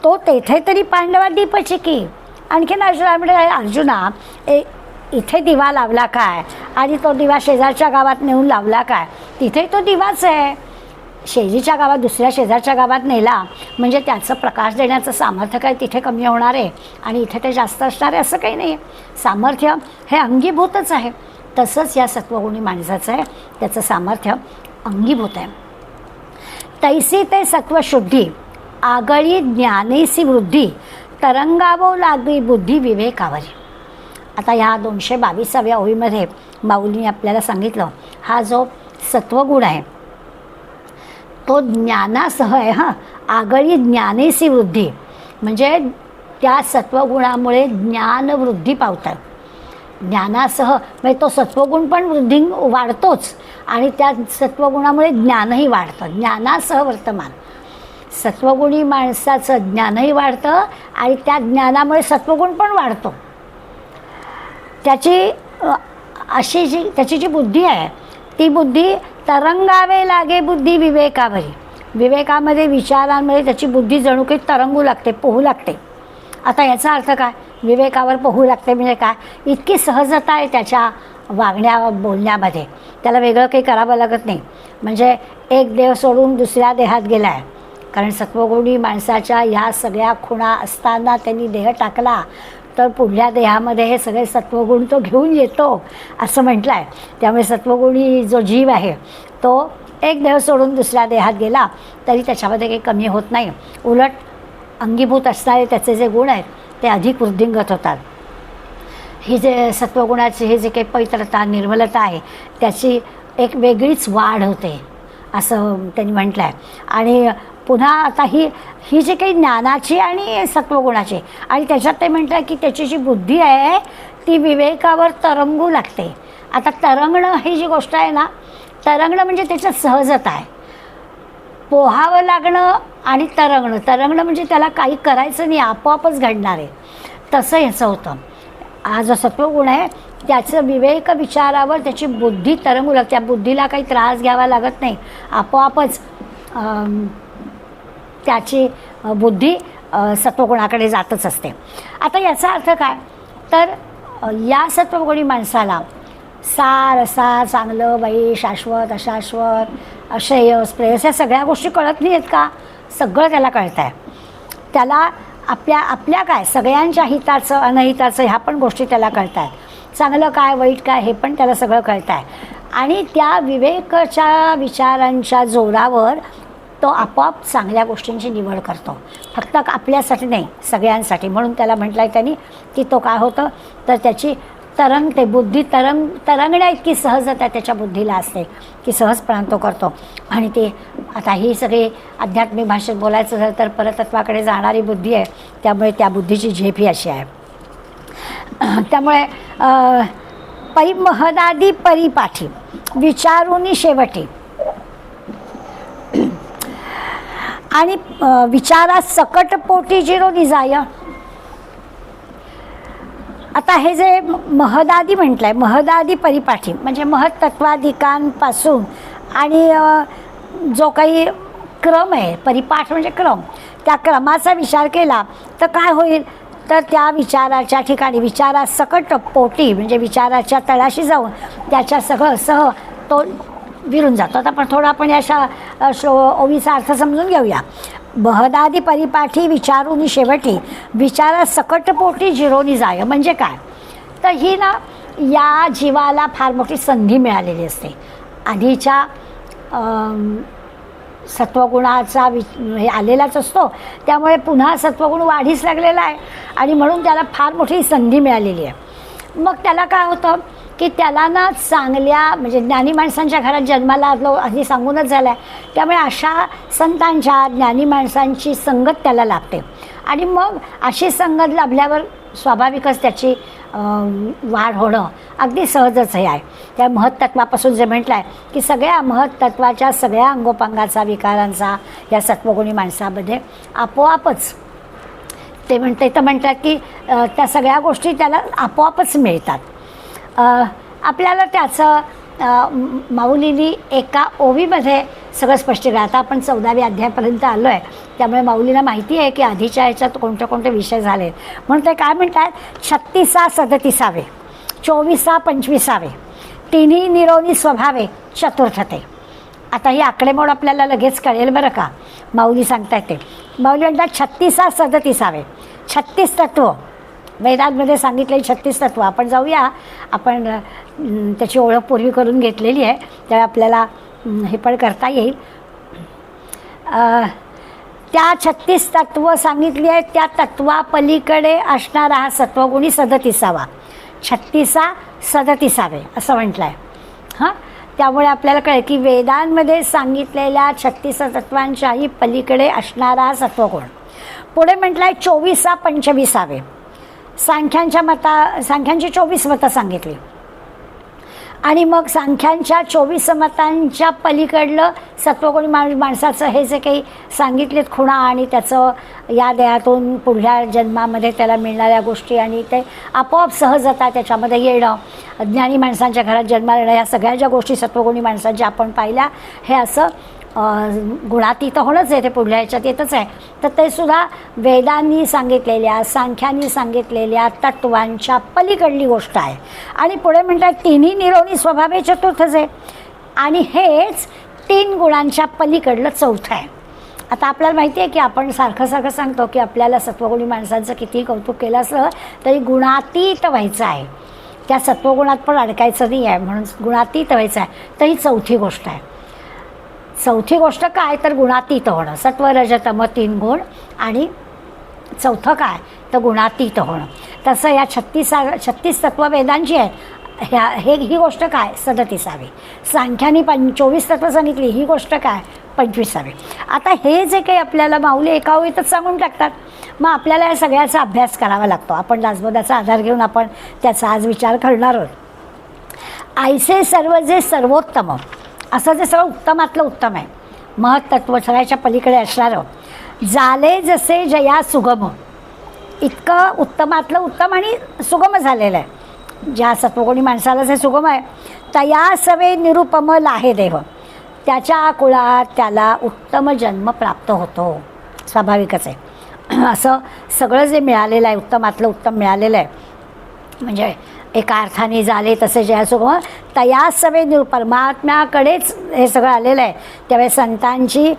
तो तेथे तरी पांडवा दीपची की. आणखीन अर्जुना इथे दिवा लावला काय आणि तो दिवा शेजारच्या गावात नेऊन लावला काय, तिथे तो दिवाच आहे. शेजीच्या गावात दुसऱ्या शेजारच्या गावात नेला म्हणजे त्याचं प्रकाश देण्याचं सामर्थ्य काय तिथे कमी होणार आहे आणि इथे ते जास्त असणार आहे असं काही नाही. सामर्थ्य हे अंगीभूतच आहे. तसंच या सत्वगुणी माणसाचं आहे, त्याचं सामर्थ्य अंगीभूत आहे. तैसी ते सत्वशुद्धी आगळी ज्ञानेसी वृद्धी तरंगावो लागली बुद्धी विवेकावरी. आता ह्या 222व्या ओळीमध्ये माऊलीने आपल्याला सांगितलं, हा जो सत्वगुण आहे तो ज्ञानासह आहे. हां, आगळी ज्ञानेसी वृद्धी, म्हणजे त्या सत्वगुणामुळे ज्ञानवृद्धी पावतात. ज्ञानासह म्हणजे तो सत्वगुण पण वृद्धी वाढतोच आणि त्या सत्वगुणामुळे ज्ञानही वाढतं. ज्ञानासह वर्तमान, सत्वगुणी माणसाचं ज्ञानही वाढतं आणि त्या ज्ञानामुळे सत्वगुण पण वाढतो. त्याची त्याची जी बुद्धी आहे ती बुद्धी तरंगावे लागे बुद्धी विवेकावरी. विवेकामध्ये, विचारांमध्ये त्याची बुद्धी जणू काही तरंगू लागते, पोहू लागते. आता याचा अर्थ काय? विवेकावर पोहू लागते म्हणजे काय? इतकी सहजता आहे त्याच्या वागण्या बोलण्यामध्ये, त्याला वेगळं काही करावं लागत नाही. म्हणजे एक देह सोडून दुसऱ्या देहात गेला आहे, कारण सत्वगुणी माणसाच्या ह्या सगळ्या खुणा असताना त्यांनी देह टाकला तर पुढल्या देहामध्ये हे सगळे सत्वगुण तो घेऊन येतो असं म्हटलं आहे. त्यामुळे सत्वगुणी जो जीव आहे तो एक देह सोडून दुसऱ्या देहात गेला तरी त्याच्यामध्ये काही कमी होत नाही. उलट अंगीभूत असणारे त्याचे जे गुण आहेत ते अधिक वृद्धिंगत होतात. ही जे सत्वगुणाची हे जे काही पवित्रता, निर्मलता आहे त्याची एक वेगळीच वाढ होते असं त्यांनी म्हटलं आहे. आणि पुन्हा आता ही जी काही ज्ञानाची आणि सत्वगुणाची, आणि त्याच्यात ते म्हटलं की त्याची जी बुद्धी आहे ती विवेकावर तरंगू लागते. आता तरंगणं ही जी गोष्ट आहे ना, तरंगणं म्हणजे त्याच्यात सहजता आहे. पोहावं लागणं आणि तरंगणं म्हणजे त्याला काही करायचं नाही, आपोआपच घडणार आहे, तसं ह्याचं होतं. हा जो सत्वगुण आहे त्याचं विवेक विचारावर त्याची बुद्धी तरंगू लागते. त्या बुद्धीला काही त्रास घ्यावा लागत नाही, आपोआपच त्याची बुद्धी सत्वगुणाकडे जातच असते. आता याचा अर्थ काय? तर या सत्वगुणी माणसाला सार, असा, चांगलं, वाईट, शाश्वत, अशाश्वत, श्रेयस, प्रेयस या सगळ्या गोष्टी कळत नाही आहेत का? सगळं त्याला कळतं आहे. त्याला आपल्या काय सगळ्यांच्या हिताचं, अनहिताचं ह्या पण गोष्टी त्याला कळत आहेत. चांगलं काय, वाईट काय हे पण त्याला सगळं कळतं आहे. आणि त्या विवेकाच्या विचारांच्या जोरावर तो आपोआप चांगल्या गोष्टींची निवड करतो, फक्त आपल्यासाठी नाही, सगळ्यांसाठी. म्हणून त्याला म्हटलं आहे त्यांनी की तो काय होतं तर त्याची तरंगते बुद्धी, तरंगण्या इतकी सहजता त्याच्या बुद्धीला असते की सहजपणे तो करतो. आणि ते आता ही सगळी आध्यात्मिक भाषेत बोलायचं झालं तर परतत्वाकडे जाणारी बुद्धी आहे, त्यामुळे त्या बुद्धीची झेप ही अशी आहे. त्यामुळे महदादी परिपाठी विचारूनी शेवटी आणि विचारात सकट पोटी जिरो निजाय. आता हे जे महदादी म्हटलं आहे, महदादी परिपाठी म्हणजे महत्त्वाधिकांपासून आणि जो काही क्रम आहे, परिपाठ म्हणजे क्रम, त्या क्रमाचा विचार केला तर काय होईल तर त्या विचाराच्या ठिकाणी, विचारात सकट पोटी म्हणजे विचाराच्या तळाशी जाऊन त्याच्या सह तो विरून जातो. आता पण थोडा आपण या ओवीचा अर्थ समजून घेऊया. महदादी परिपाठी विचारूनी शेवटी विचारात सकट पोटी जिरोनी जाय म्हणजे काय? तर ही ना या जीवाला फार मोठी संधी मिळालेली असते. आधीच्या सत्वगुणाचा हे आलेलाच असतो, त्यामुळे पुन्हा सत्वगुण वाढीस लागलेला आहे आणि म्हणून त्याला फार मोठी संधी मिळालेली आहे. मग त्याला काय होतं की त्याला ना चांगल्या म्हणजे ज्ञानी माणसांच्या घरात जन्माला आलो आधी सांगूनच झालं आहे, त्यामुळे अशा संतांच्या, ज्ञानी माणसांची संगत त्याला लाभते. आणि मग अशी संगत लाभल्यावर स्वाभाविकच त्याची वाढ होणं अगदी सहजच हे आहे. त्या महत्त्वापासून जे म्हटलं आहे की सगळ्या महत्त्वाच्या सगळ्या अंगोपांगाचा, विकारांचा या सत्वगुणी माणसामध्ये आपोआपच ते म्हणतात की त्या सगळ्या गोष्टी त्याला आपोआपच मिळतात. आपल्याला त्याचं माऊलीनी एका ओवीमध्ये सगळं स्पष्ट केलं. आता आपण 14व्या अध्यायापर्यंत आलो आहे, त्यामुळे माऊलीला माहिती आहे की आधीच्या ह्याच्यात कोणते कोणते विषय झाले. म्हणून ते काय म्हणतात, 36 37 24 25 तिन्ही निरोनी स्वभावे चतुर्थते. आता ही आकडेमोड आपल्याला लगेच कळेल बरं का. माऊली सांगतायत ते, माऊली म्हणतात 36 37 36 तत्व वेदांमध्ये सांगितलेली 36 तत्व. आपण जाऊया, आपण त्याची ओळख पूर्वी करून घेतलेली आहे, त्यामुळे आपल्याला हे पण करता येईल. त्या 36 तत्व सांगितली आहेत, त्या तत्वापलीकडे असणारा हा सत्वगुणी 37. 36 37 असं म्हटलं आहे. हां, त्यामुळे आपल्याला कळेल की वेदांमध्ये सांगितलेल्या 36 तत्वांच्याही पलीकडे असणारा सत्वगुण. पुढे म्हटलं आहे 24 25. सांख्यांची 24 मतं सांगितली आणि मग सांख्यांच्या 24 मतांच्या पलीकडलं सत्वगुणी माणसाचं हे जे काही सांगितलेत खुणा आणि त्याचं या देहातून पुढल्या जन्मामध्ये त्याला मिळणाऱ्या गोष्टी आणि ते आपोआप सहजता त्याच्यामध्ये येणं, ज्ञानी माणसांच्या घरात जन्माला येणं, या सगळ्या ज्या गोष्टी सत्वगुणी माणसांच्या आपण पाहिल्या, हे असं गुणातीत होणंच आहे, ते पुढल्या ह्याच्यात येतच आहे. तर ते सुद्धा वेदांनी सांगितलेल्या, सांख्यांनी सांगितलेल्या तत्वांच्या पलीकडली गोष्ट आहे. आणि पुढे म्हणतात तिन्ही निरोनी स्वभावे चतुर्थच आहे आणि हेच 3 गुणांच्या पलीकडलं चौथं आहे. आता आपल्याला माहिती आहे की आपण सारखं सांगतो की आपल्याला सत्वगुणी माणसांचं कितीही कौतुक केलं असलं तरी गुणातीत व्हायचं आहे, त्या सत्वगुणात पण अडकायचं नाही आहे, म्हणून गुणातीत व्हायचं आहे. तर ही चौथी गोष्ट आहे. चौथी गोष्ट काय तर गुणातीत होणं, सत्व रज तम 3 गुण आणि चौथं काय तर गुणातीत होणं. तसं या 36 तत्व वेदांची आहे. ही गोष्ट काय 37. सांख्यानी 24 तत्व सांगितली, ही गोष्ट काय 25. आता हे जे काही आपल्याला माऊली एका ओळीतच सांगून टाकतात, मग आपल्याला या सगळ्याचा अभ्यास करावा लागतो. आपण दासबोधाचा आधार घेऊन आपण त्याचा आज विचार करणार आहोत. आयसे सर्व जे सर्वोत्तम, असं जे सगळं उत्तमातलं उत्तम आहे, महत्त्व सगळ्याच्या पलीकडे असणारं, झाले जसे जया सुगम, इतकं उत्तमातलं उत्तम आणि सुगम झालेलं आहे. ज्या सत्वगुणी माणसाला जे सुगम आहे, तया सवे निरुपम लाहे देव, त्याच्या कुळात त्याला उत्तम जन्म प्राप्त होतो, स्वाभाविकच आहे. असं सगळं जे मिळालेलं आहे, उत्तमातलं उत्तम मिळालेलं आहे, म्हणजे एका अर्थाने झाले तसे जया सुगम तया सवे परमात्म्याकडेच हे सगळं आलेलं आहे. त्यावेळेस संतांची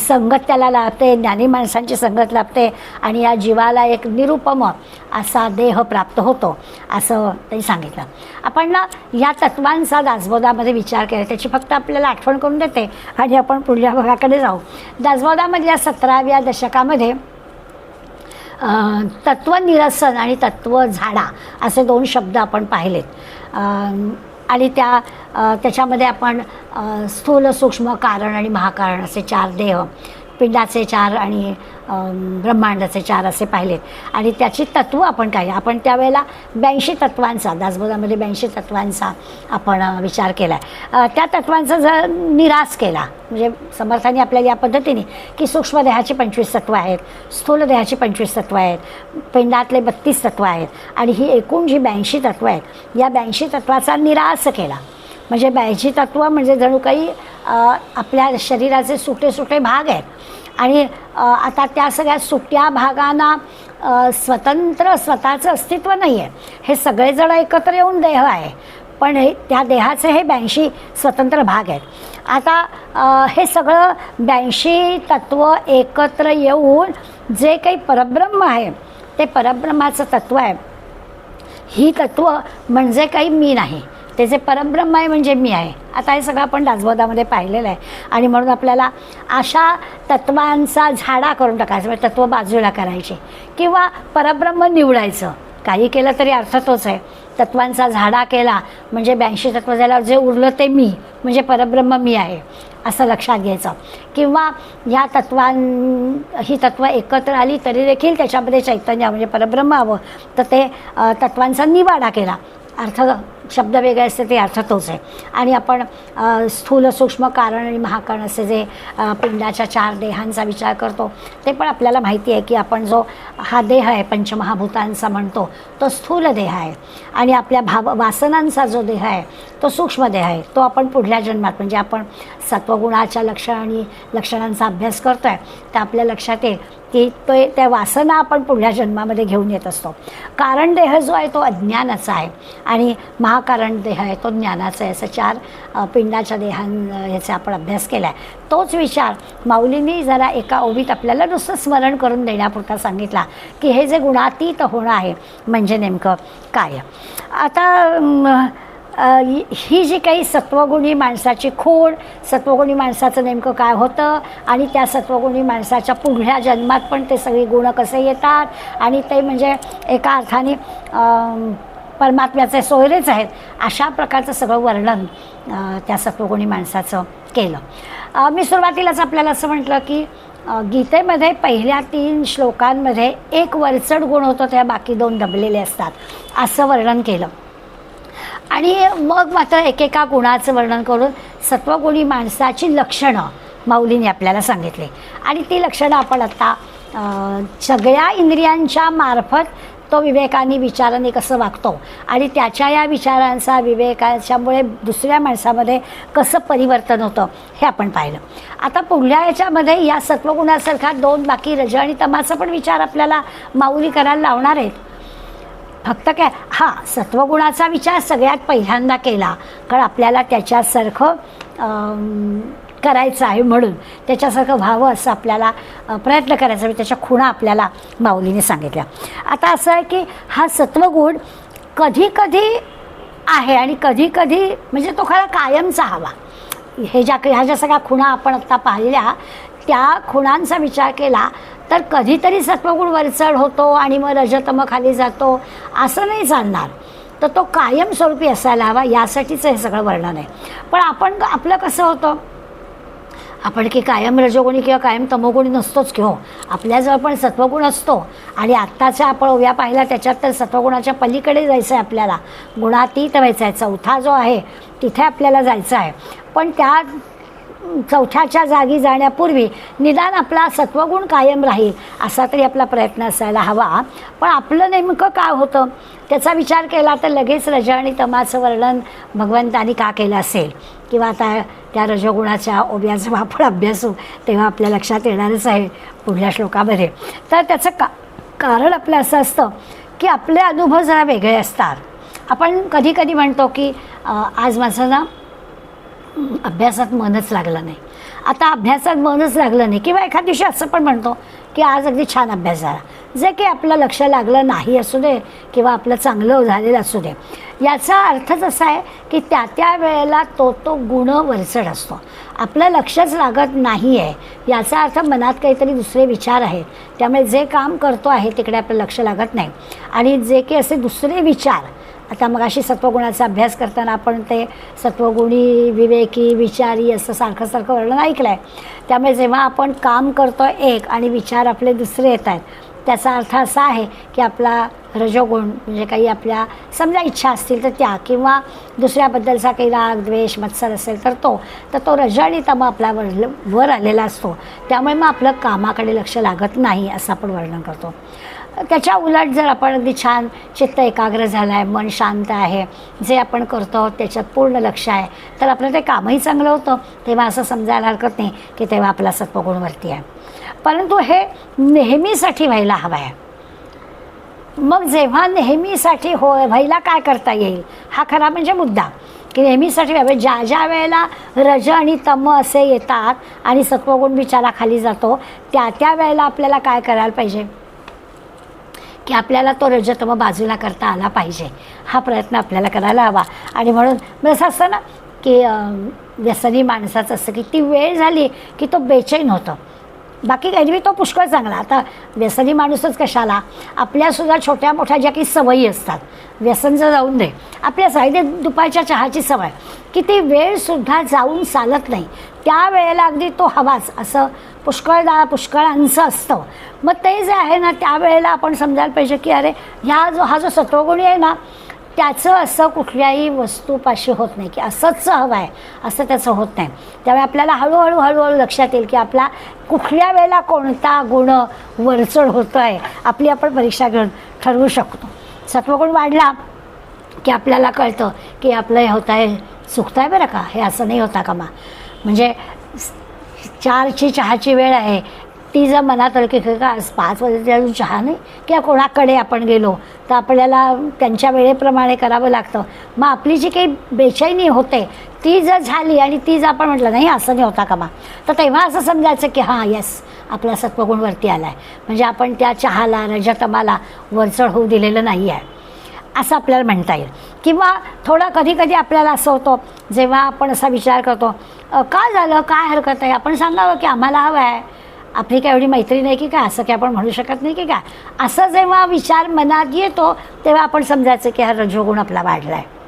संगत त्याला लाभते, ज्ञानी माणसांची संगत लाभते आणि या जीवाला एक निरुपम असा देह प्राप्त होतो, असं त्यांनी सांगितलं. आपण ना या तत्वांचा दासबोधामध्ये विचार केला, त्याची फक्त आपल्याला आठवण करून देते आणि आपण पुढल्या भागाकडे जाऊ. दासबोधामधल्या 17व्या दशकामध्ये तत्वनिरसन आणि तत्वझाडा असे 2 शब्द आपण पाहिलेत आणि त्याच्यामध्ये आपण स्थूल सूक्ष्म कारण आणि महाकारण असे 4 देह, पिंडाचे 4 आणि ब्रह्मांडाचे 4 असे पाहिलेत. आणि त्याची तत्व आपण काय, आपण त्यावेळेला 82 तत्वांचा, दासबोधामध्ये 82 तत्वांचा आपण विचार केला आहे. त्या तत्वांचा जर निराश केला, म्हणजे समर्थांनी आपल्याला या पद्धतीने की सूक्ष्म देहाची 25 तत्व आहेत, स्थूल देहाची 25 तत्व आहेत, पिंडातले 32 तत्व आहेत आणि ही एकूण जी 82 तत्व आहेत, या 82 तत्वाचा निराश केला. म्हणजे 82 तत्व म्हणजे जणू काही आपल्या शरीराचे सुटे भाग आहेत आणि आता त्या सगळ्या सुट्या भागांना स्वतंत्र स्वतःचं अस्तित्व नाही आहे. हे सगळेजण एकत्र येऊन देह आहे, पण त्या देहाचे हे 82 स्वतंत्र भाग आहेत. आता हे सगळं 82 तत्व एकत्र येऊन जे काही परब्रह्म आहे, ते परब्रह्माचं तत्व आहे. ही तत्व म्हणजे काही मी नाही, ते जे परब्रह्म आहे म्हणजे मी आहे. आता हे सगळं आपण दासबोधामध्ये पाहिलेलं आहे आणि म्हणून आपल्याला अशा तत्वांचा झाडा करून टाकायचा, म्हणजे तत्व बाजूला करायचे किंवा परब्रह्म निवडायचं. काही केलं तरी अर्थ तोच आहे. तत्वांचा झाडा केला म्हणजे 82 तत्व झाल्यावर जे उरलं ते मी, म्हणजे परब्रह्म मी आहे असं लक्षात घ्यायचं. किंवा ह्या ही तत्व एकत्र आली तरी देखील त्याच्यामध्ये चैतन्य म्हणजे परब्रह्म हवं, तर ते तत्वांचा निवाडा केला. अर्थ शब्द वेगळे असते, ते अर्थ तोच आहे. आणि आपण स्थूल सूक्ष्म कारण आणि महाकारण असे जे पिंडाच्या 4 देहांचा विचार करतो, ते पण आपल्याला माहिती आहे की आपण जो हा देह आहे पंचमहाभूतांचा म्हणतो, तो स्थूल देह आहे आणि आपल्या वासनांचा जो देह आहे तो सूक्ष्म देह आहे. तो आपण पुढल्या जन्मात, म्हणजे आपण सत्वगुणाच्या लक्षणांचा अभ्यास करतो आहे, तर आपल्या लक्षात येईल की त्या वासना आपण पुढल्या जन्मामध्ये घेऊन येत असतो. कारण देह जो आहे तो अज्ञानाचा आहे आणि महाकारण देह आहे तो ज्ञानाचा आहे. असं 4 पिंडाच्या ह्याचा आपण अभ्यास केला आहे. तोच विचार माऊलींनी जरा एका ओवीत आपल्याला नुसतं स्मरण करून देण्यापुरता सांगितला की हे जे गुणातीत होणं आहे म्हणजे नेमकं काय. आता ही जी काही सत्वगुणी माणसाची खूण, सत्वगुणी माणसाचं नेमकं काय होतं आणि त्या सत्वगुणी माणसाच्या पुढल्या जन्मात पण ते सगळी गुण कसे येतात आणि ते म्हणजे एका अर्थाने परमात्म्याचे सोयरेच आहेत, अशा प्रकारचं सगळं वर्णन त्या सत्वगुणी माणसाचं केलं. मी सुरुवातीलाच आपल्याला असं म्हटलं की गीतेमध्ये पहिल्या 3 श्लोकांमध्ये एक वरचढ गुण होतो, त्या बाकी 2 दबलेले असतात असं वर्णन केलं. आणि मग मात्र एकेका गुणाचं वर्णन करून सत्वगुणी माणसाची लक्षणं माऊलींनी आपल्याला सांगितली. आणि ती लक्षणं आपण आत्ता सगळ्या इंद्रियांच्या मार्फत तो विवेकाने विचाराने कसं वागतो आणि त्याच्या या विचारांचा विवेकाच्यामुळे दुसऱ्या माणसामध्ये कसं परिवर्तन होतं हे आपण पाहिलं. आता पुढल्या याच्यामध्ये या सत्वगुणासारखा 2 बाकी रज आणि तमाचा पण विचार आपल्याला माऊली करायला लावणार आहेत. फक्त काय सत्वगुणाचा विचार सगळ्यात पहिल्यांदा केला, कारण आपल्याला त्याच्यासारखं करायचं आहे, म्हणून त्याच्यासारखं व्हावं असं आपल्याला प्रयत्न करायचा, त्याच्या खुणा आपल्याला माऊलीने सांगितल्या. आता असं आहे की हा सत्वगुण कधी कधी आहे आणि कधी कधी म्हणजे तो खरा कायमचा हवा. ह्या ज्या सगळ्या खुणा आपण आत्ता पाहिल्या त्या खुणांचा विचार केला तर कधीतरी सत्वगुण वरचढ होतो आणि मग रजतम खाली जातो, असं नाही चालणार. तर तो कायमस्वरूपी असायला हवा, यासाठीचं हे सगळं वर्णन आहे. पण आपलं कसं होतं, आपण की कायम रजोगुणी किंवा कायम तमोगुणी नसतोच की हो, आपल्याजवळ पण सत्वगुण असतो. आणि आत्ताच्या आपण ओव्या पाहिला त्याच्यात तर सत्वगुणाच्या पलीकडे जायचं आहे, आपल्याला गुणातीत व्हायचं आहे. 4था जो आहे तिथे आपल्याला जायचं आहे. पण त्या 4थ्याच्या जागी जाण्यापूर्वी निदान आपला सत्वगुण कायम राहील असा तरी आपला प्रयत्न असायला हवा. पण आपलं नेमकं काय होतं त्याचा विचार केला तर लगेच रज आणि तमाचं वर्णन भगवंतानी का केलं असेल, किंवा आता त्या रजोगुणाच्या ओव्याचा आपण अभ्यासू तेव्हा आपल्या लक्षात येणारच आहे पुढल्या श्लोकामध्ये. तर त्याचं कारण आपलं असं असतं की आपले अनुभव जरा वेगळे असतात. आपण कधी कधी म्हणतो की आज माझं ना अभ्यासात मनच लागलं नाही, आता अभ्यासात मनच लागलं नाही, किंवा एखाद दिवशी असं पण म्हणतो की आज अगदी छान अभ्यास झाला. जे की आपलं लक्ष लागलं नाही असू दे किंवा आपलं चांगलं झालेलं असू दे, याचा अर्थच असा आहे की त्या वेळेला तो गुण वरचढ असतो. आपलं लक्षच लागत नाही आहे याचा अर्थ मनात काहीतरी दुसरे विचार आहेत, त्यामुळे जे काम करतो आहे तिकडे आपलं लक्ष लागत नाही. आणि जे की असे दुसरे विचार, आता मग अशी सत्वगुणाचा अभ्यास करताना आपण ते सत्वगुणी विवेकी विचारी असं सारखं वर्णन ऐकलं आहे. त्यामुळे जेव्हा आपण काम करतो एक आणि विचार आपले दुसरे येत आहेत, त्याचा अर्थ असा आहे की आपला रजोगुण म्हणजे काही आपल्या समजा इच्छा असतील तर त्या, किंवा दुसऱ्याबद्दलचा काही राग द्वेष मत्सर असेल तर तो रज आणि तम आपला वर आलेला असतो. त्यामुळे मग आपलं कामाकडे लक्ष लागत नाही असं आपण वर्णन करतो. त्याच्या उलट जर आपण अगदी छान चित्त एकाग्र झालं आहे, मन शांत आहे, जे आपण करतो त्याच्यात पूर्ण लक्ष आहे, तर आपलं ते कामही चांगलं होतं. तेव्हा असं समजायला हरकत नाही की तेव्हा आपला सत्वगुणवरती आहे. परंतु हे नेहमीसाठी व्हायला हवं आहे. मग जेव्हा नेहमीसाठी व्हायला काय करता येईल हा खरा म्हणजे मुद्दा, की नेहमीसाठी व्हावे. ज्या वेळेला रज आणि तम असे येतात आणि सत्वगुण विचाराखाली जातो त्या वेळेला आपल्याला काय करायला पाहिजे की आपल्याला तो रजतम बाजूला करता आला पाहिजे, हा प्रयत्न आपल्याला करायला हवा. आणि म्हणून असं असतं ना की व्यसनी माणसाचं असतं की ती वेळ झाली की तो बेचैन होतं. बाकी काही तो पुष्कळ चांगला. आता व्यसनी माणूसच कशाला, आपल्यासुद्धा छोट्या मोठ्या ज्या काही सवयी असतात, व्यसनचं जाऊन दे, आपल्या साईडे दुपारच्या चहाची सवय की ती वेळसुद्धा जाऊन चालत नाही, त्या वेळेला अगदी तो हवाच असं पुष्कळांचं असतं. मग ते जे आहे ना त्यावेळेला आपण समजायला पाहिजे की अरे हा जो सत्वगुणी आहे ना त्याचं असं कुठल्याही वस्तूपाशी होत नाही की असंच हवं आहे असं त्याचं होत नाही. त्यामुळे आपल्याला हळूहळू लक्षात येईल की आपला कुठल्या वेळेला कोणता गुण वरचढ होतो आहे, आपली आपण परीक्षा घेऊन ठरवू शकतो. सत्वगुण वाढला की आपल्याला कळतं की आपलं हे होत आहे चुकतं आहे बरं का, हे असं नाही होता कामा. म्हणजे 4ची चहाची वेळ आहे, ती जर मनात आलं की का आज 5 वाजता अजून चहा नाही, किंवा कोणाकडे आपण गेलो तर आपल्याला त्यांच्या वेळेप्रमाणे करावं लागतं. मग आपली जी काही बेचैनी होते ती जर झाली आणि ती जर आपण म्हटलं नाही असं नाही होता कामा, तर तेव्हा असं समजायचं की हां येस आपला सत्वगुण वरती आला आहे, म्हणजे आपण त्या चहाला रजतमाला वरचढ होऊ दिलेलं नाही आहे असं आपल्याला म्हणता येईल. किंवा थोडं कधी कधी आपल्याला असं होतं जेव्हा आपण असा विचार करतो का झालं, काय हरकत आहे, आपण सांगावं की आम्हाला हवं आहे, आपली काय एवढी मैत्री नाही की काय, असं काय आपण म्हणू शकत नाही की काय. असं जेव्हा विचार मनात येतो तेव्हा आपण समजायचं की हा रजोगुण आपला वाढला आहे.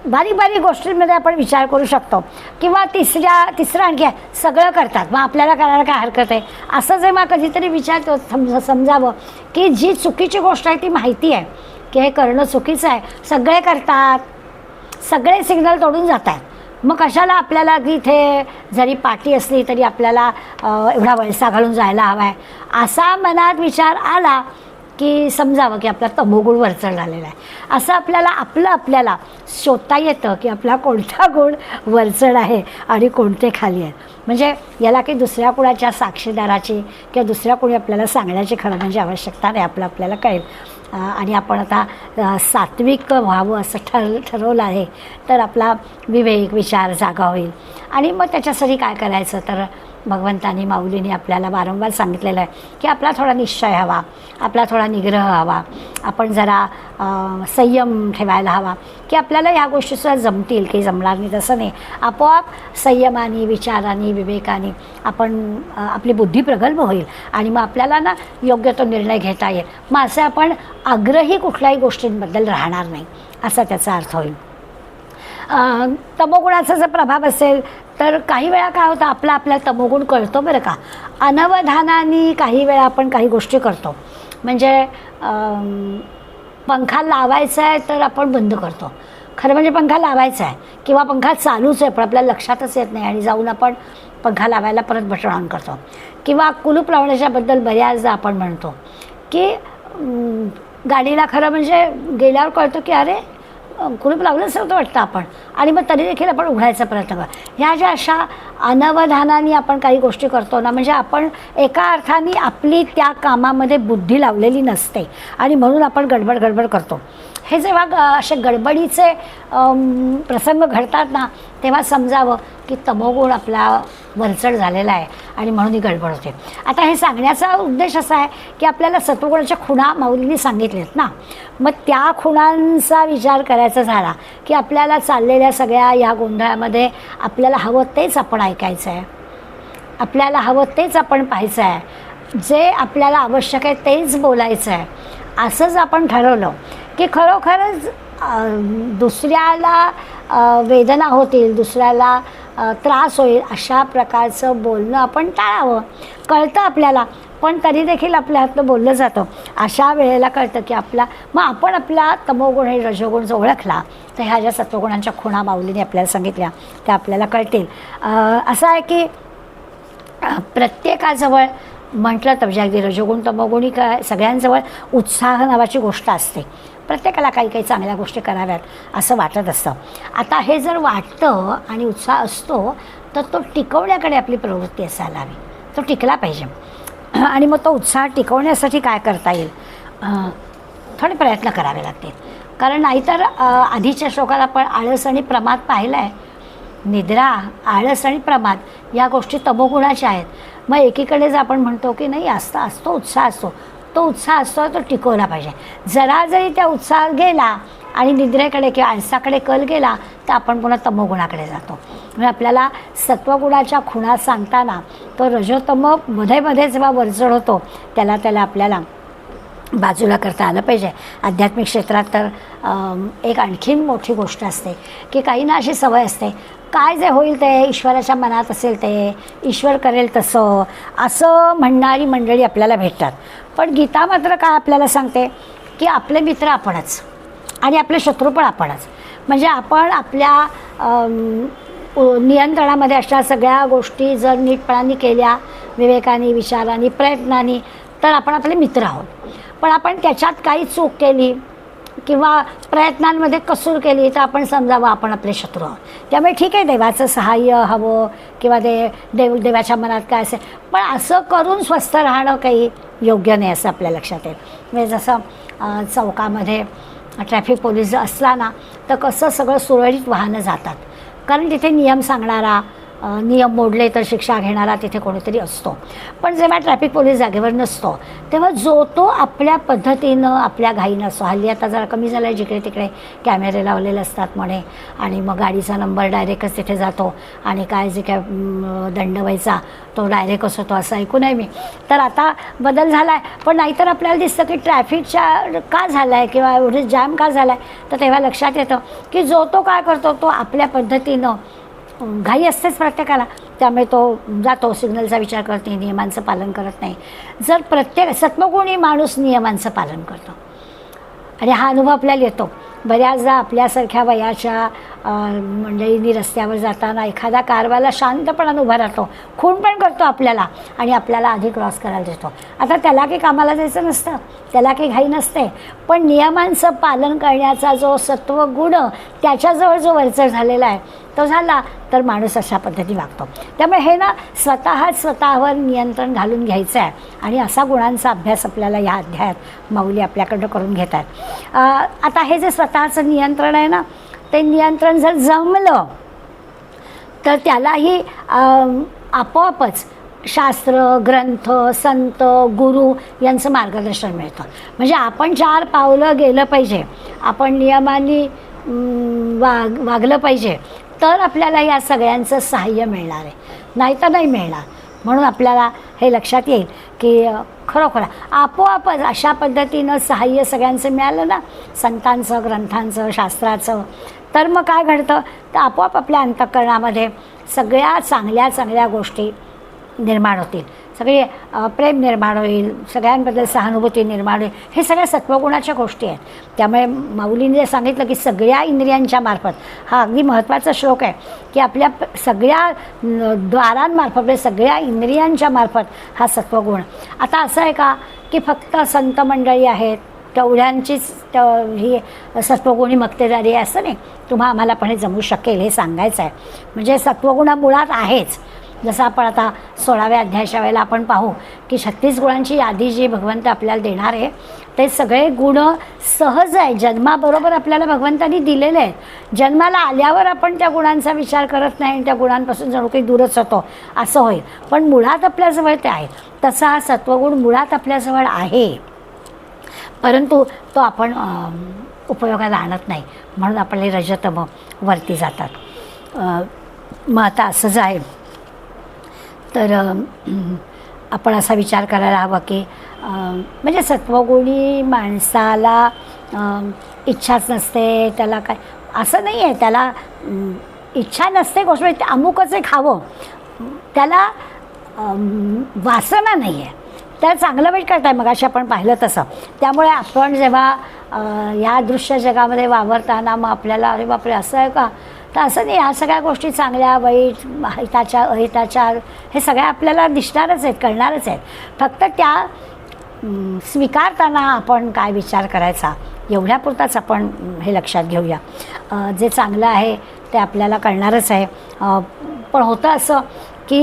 बारीक बारीक गोष्टींमध्ये आपण विचार करू शकतो. किंवा तिसरं आणखी आहे, सगळं करतात मग आपल्याला करायला काय हरकत आहे, असं जेव्हा कधीतरी विचारतो समजावं की जी चुकीची गोष्ट आहे ती माहिती आहे की हे करणं चुकीचं आहे, सगळे करतात, सगळे सिग्नल तोडून जात आहेत, मग कशाला आपल्याला की इथे जरी पाठी असली तरी आपल्याला एवढा वळसा घालून जायला हवा आहे. असा मनात विचार आला की समजावं की आपला तमोगुण वरचढ झालेला आहे. असं आपल्याला शोधता येतं की आपला कोणता गुण वरचढ आहे आणि कोणते खाली आहेत. म्हणजे याला काही दुसऱ्या कुणाच्या साक्षीदाराची किंवा दुसऱ्या कोणी आपल्याला सांगण्याची खरं म्हणजे आवश्यकता नाही, आपल्याला कळेल. आणि आपण आता सात्विक व्हावं असं ठरवलं आहे तर आपला विवेक विचार जागा होईल. आणि मग त्याच्यासाठी काय करायचं तर भगवंतानी माऊलींनी आपल्याला वारंवार सांगितलेलं आहे की आपला थोडा निश्चय हवा, आपला थोडा निग्रह हवा, आपण जरा संयम ठेवायला हवा की आपल्याला ह्या गोष्टीसुद्धा जमतील की जमणार नाही तसं नाही. आपोआप संयमाने विचाराने विवेकाने आपली बुद्धी प्रगल्भ होईल आणि मग आपल्याला ना योग्य तो निर्णय घेता येईल. मग असं आपण आग्रही कुठल्याही गोष्टींबद्दल राहणार नाही असा त्याचा अर्थ होईल. तमोगुणाचा जर प्रभाव असेल तर काही वेळा काय होतं, आपला तमोगुण कळतो बरं का. अनवधानाने काही वेळा आपण काही गोष्टी करतो. म्हणजे पंखा लावायचा आहे तर आपण बंद करतो. खरं म्हणजे पंखा लावायचा आहे किंवा पंखा चालूच आहे पण आपल्याला लक्षातच येत नाही आणि जाऊन आपण पंखा लावायला परत बटन ऑन करतो. किंवा कुलूप लावण्याच्याबद्दल बऱ्याचदा आपण म्हणतो की गाडीला खरं म्हणजे गेल्यावर कळतं की अरे कुलूप लावलंच नव्हतं वाटतं आपण, आणि मग तरी देखील आपण उघडायचा प्रयत्न करतो. ह्या ज्या अशा अनवधानाने आपण काही गोष्टी करतो ना, म्हणजे आपण एका अर्थाने आपली त्या कामामध्ये बुद्धी लावलेली नसते आणि म्हणून आपण गडबड करतो. हे जेव्हा असे गडबडीचे प्रसंग घडतात ना तेव्हा समजावं की तमोगुण आपला वरचढ झालेला आहे आणि म्हणून ही गडबड होते. आता हे सांगण्याचा उद्देश असा आहे की आपल्याला सत्वगुणाच्या खुणा माऊलींनी सांगितल्यात ना, मग त्या खुणांचा विचार करायचा झाला की आपल्याला चाललेल्या सगळ्या या गोंधळामध्ये आपल्याला हवं तेच आपण ऐकायचं आहे, आपल्याला हवं तेच आपण पाहायचं आहे, जे आपल्याला आवश्यक आहे तेच बोलायचं आहे. असंच आपण ठरवलं की खरोखरच दुसऱ्याला वेदना होतील, दुसऱ्याला त्रास होईल अशा प्रकारचं बोलणं आपण टाळावं. कळतं आपल्याला पण तरी देखील आपल्या हातनं बोललं जातं. अशा वेळेला कळतं की मग आपण आपला तमोगुण आणि रजोगुण जो ओळखला तर ह्या ज्या सत्वगुणांच्या खुणा माऊलीने आपल्याला सांगितल्या त्या आपल्याला कळतील. असं आहे की प्रत्येकाजवळ म्हटलं तर म्हणजे अगदी रजोगुण तमोगुणी काय सगळ्यांजवळ उत्साह नावाची गोष्ट असते. प्रत्येकाला काही काही चांगल्या गोष्टी कराव्यात असं वाटत असतं. आता हे जर वाटतं आणि उत्साह असतो तर तो टिकवण्याकडे आपली प्रवृत्ती असायला हवी, तो टिकला पाहिजे. आणि मग तो उत्साह टिकवण्यासाठी काय करता येईल, थोडे प्रयत्न करावे लागतील. कारण नाहीतर आधीच्या श्लोकात आपण आळस आणि प्रमाद पाहिलं आहे. निद्रा, आळस आणि प्रमाद या गोष्टी तमोगुणाच्या आहेत. मग एकीकडे जर आपण म्हणतो की नाही असतो उत्साह असतो, तो उत्साह असतो तो टिकवला पाहिजे. जरा जरी त्या उत्साहात गेला आणि निद्रेकडे किंवा आळसाकडे कल गेला तर आपण पुन्हा तमोगुणाकडे जातो. म्हणजे आपल्याला सत्वगुणाच्या खुणा सांगताना तो रजोतम मध्ये जेव्हा वरचढ होतो त्याला आपल्याला बाजूला करता आलं पाहिजे. आध्यात्मिक क्षेत्रात तर एक आणखीन मोठी गोष्ट असते की काहींना अशी सवय असते काय जे होईल ते ईश्वराच्या मनात असेल ते ईश्वर करेल तसं असं म्हणणारी मंडळी आपल्याला भेटतात. पण गीता मात्र काय आपल्याला सांगते की आपले मित्र आपणच आणि आपले शत्रू पण आपणच. म्हणजे आपण आपल्या नियंत्रणामध्ये अशा सगळ्या गोष्टी जर नीटपणाने केल्या विवेकाने विचाराने प्रयत्नाने तर आपण आपले मित्र आहोत. पण आपण त्याच्यात काही चूक केली किंवा प्रयत्नांमध्ये कसूर केली तर आपण समजावं आपण आपले शत्रू आहोत. त्यामुळे ठीक आहे देवाचं सहाय्य हवं किंवा देवाच्या मनात काय असेल पण असं करून स्वस्थ राहणं काही योग्य नाही असं आपल्या लक्षात येईल. म्हणजे जसं चौकामध्ये ट्रॅफिक पोलीस असला ना तर कसं सगळं सुरळीत वाहनं जातात कारण तिथे नियम सांगणारा नियम मोडले तर शिक्षा घेणारा तिथे कोणीतरी असतो. पण जेव्हा ट्रॅफिक पोलीस जागेवर नसतो तेव्हा जो तो आपल्या पद्धतीनं आपल्या घाईनं असतो. हल्ली आता जरा कमी झाला आहे, जिकडे तिकडे कॅमेरे लावलेले असतात म्हणे आणि मग गाडीचा नंबर डायरेक्टच तिथे जातो आणि काय जे काय दंड व्हायचा तो डायरेक्टच होतो असं ऐकून आहे मी. तर आता बदल झाला आहे. पण नाहीतर आपल्याला दिसतं की ट्रॅफिकच्या का झाला आहे किंवा एवढे जॅम का झाला आहे, तर तेव्हा लक्षात येतं की जो तो काय करतो तो आपल्या पद्धतीनं, घाई असतेच प्रत्येकाला, त्यामुळे तो जातो, सिग्नलचा विचार करत नाही, नियमांचं पालन करत नाही. जर प्रत्येक सत्वगुणी माणूस नियमांचं पालन करतो आणि हा अनुभव आपल्याला येतो. बऱ्याचदा आपल्यासारख्या वयाच्या मंडळींनी रस्त्यावर जाताना एखादा कारवाला शांतपणाने उभा राहतो, खून पण करतो आपल्याला आणि आपल्याला आधी क्रॉस करायला देतो. आता त्याला काही कामाला जायचं नसतं, त्याला काही घाई नसते, पण नियमांचं पालन करण्याचा जो सत्वगुण त्याच्याजवळ जो वरचढ झालेला आहे तो झाला तर माणूस अशा पद्धती वागतो. त्यामुळे हे ना स्वतःवर नियंत्रण घालून घ्यायचं आहे आणि असा गुणांचा अभ्यास आपल्याला या अध्यायात माऊली आपल्याकडं करून घेत आहेत. आता हे जे स्वतःचं नियंत्रण आहे ना, ते नियंत्रण जर जमलं तर त्यालाही आपोआपच शास्त्र, ग्रंथ, संत, गुरु यांचं मार्गदर्शन मिळतं. म्हणजे आपण 4 पावलं गेलं पाहिजे, आपण नियमांनी वागलं पाहिजे, तर आपल्याला या सगळ्यांचं सहाय्य मिळणार आहे, नाही तर नाही मिळणार. म्हणून आपल्याला हे लक्षात येईल की खरोखर आपोआपच अशा पद्धतीनं सहाय्य सगळ्यांचं मिळालं ना, संतांचं, ग्रंथांचं, शास्त्राचं, तर मग काय घडतं तर आपोआप आपल्या अंतःकरणामध्ये सगळ्या चांगल्या चांगल्या गोष्टी निर्माण होतील, सगळे प्रेम निर्माण होईल, सगळ्यांबद्दल सहानुभूती निर्माण होईल. हे सगळ्या सत्वगुणाच्या गोष्टी आहेत. त्यामुळे माऊलीने जे सांगितलं की सगळ्या इंद्रियांच्या मार्फत, हा अगदी महत्त्वाचा श्लोक आहे की आपल्या सगळ्या द्वारांमार्फत, म्हणजे सगळ्या इंद्रियांच्या मार्फत हा सत्वगुण. आता असं आहे का की फक्त संत मंडळी आहेत तेवढ्यांचीच ही सत्वगुणी मक्तेदारी आहे असं नाही. आम्हाला पण हे जमू शकेल हे सांगायचं आहे. म्हणजे सत्वगुण मुळात आहेच. जसं आपण आता 16व्या अध्यायाच्या वेळेला आपण पाहू की 36 गुणांची यादी जी भगवंत आपल्याला देणार आहे ते सगळे गुण सहज आहे, जन्माबरोबर आपल्याला भगवंतांनी दिलेले आहेत. जन्माला आल्यावर आपण त्या गुणांचा विचार करत नाही आणि त्या गुणांपासून जणू काही दूरच होतो असं होईल, पण मुळात आपल्याजवळ ते आहे. तसा हा सत्वगुण मुळात आपल्याजवळ आहे, परंतु तो आपण उपयोगाला आणत नाही, म्हणून आपले रजतम वरती जातात. मग आता असंच आहे तर आपण असा विचार करायला हवा की म्हणजे सत्वगुणी माणसाला इच्छाच नसते, त्याला काय असं नाही आहे, त्याला इच्छा नसते गोष्ट, अमुकच आहे खावं, त्याला वासना नाही आहे, त्याला चांगलं वाईट करताय मग अशी आपण पाहिलं तसं. त्यामुळे आपण जेव्हा या दृश्य जगामध्ये वावरताना मग आपल्याला अरे बापरे असं आहे का, तर असं नाही. ह्या सगळ्या गोष्टी चांगल्या वाईट, हिताच्या अहिताच्या हे सगळ्या आपल्याला दिसणारच आहेत, कळणारच आहेत. फक्त त्या स्वीकारताना आपण काय विचार करायचा एवढ्यापुरताच आपण हे लक्षात घेऊया. जे चांगलं आहे ते आपल्याला कळणारच आहे, पण होतं असं की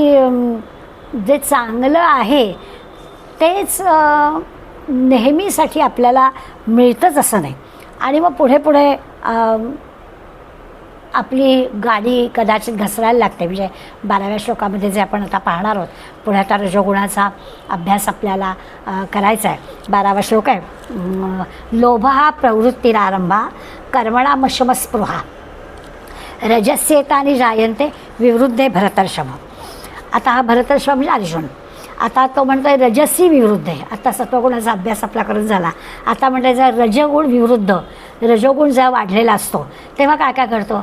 जे चांगलं आहे तेच नेहमीसाठी आपल्याला मिळतंच असं नाही. आणि मग पुढे पुढे आपली गाडी कदाचित घसरायला लागते. म्हणजे 12व्या श्लोकामध्ये जे आपण आता पाहणार आहोत, पुढे आता रजोगुणाचा अभ्यास आपल्याला करायचा आहे. 12वा श्लोक आहे, लोभ हा प्रवृत्तीरारंभा कर्मणामशमस्पृहा रजस्येतानि जायन्ते विवृद्धे भरतर्षभ. आता हा भरतर्षभ म्हणजे अर्जुन. आता तो म्हणतोय रजसी विवृद्ध आहे. आता सत्वगुणाचा अभ्यास आपला करून झाला. आता म्हणतायचा रजगुण विवृद्ध. रजोगुण जेव्हा वाढलेला असतो तेव्हा काय काय करतो,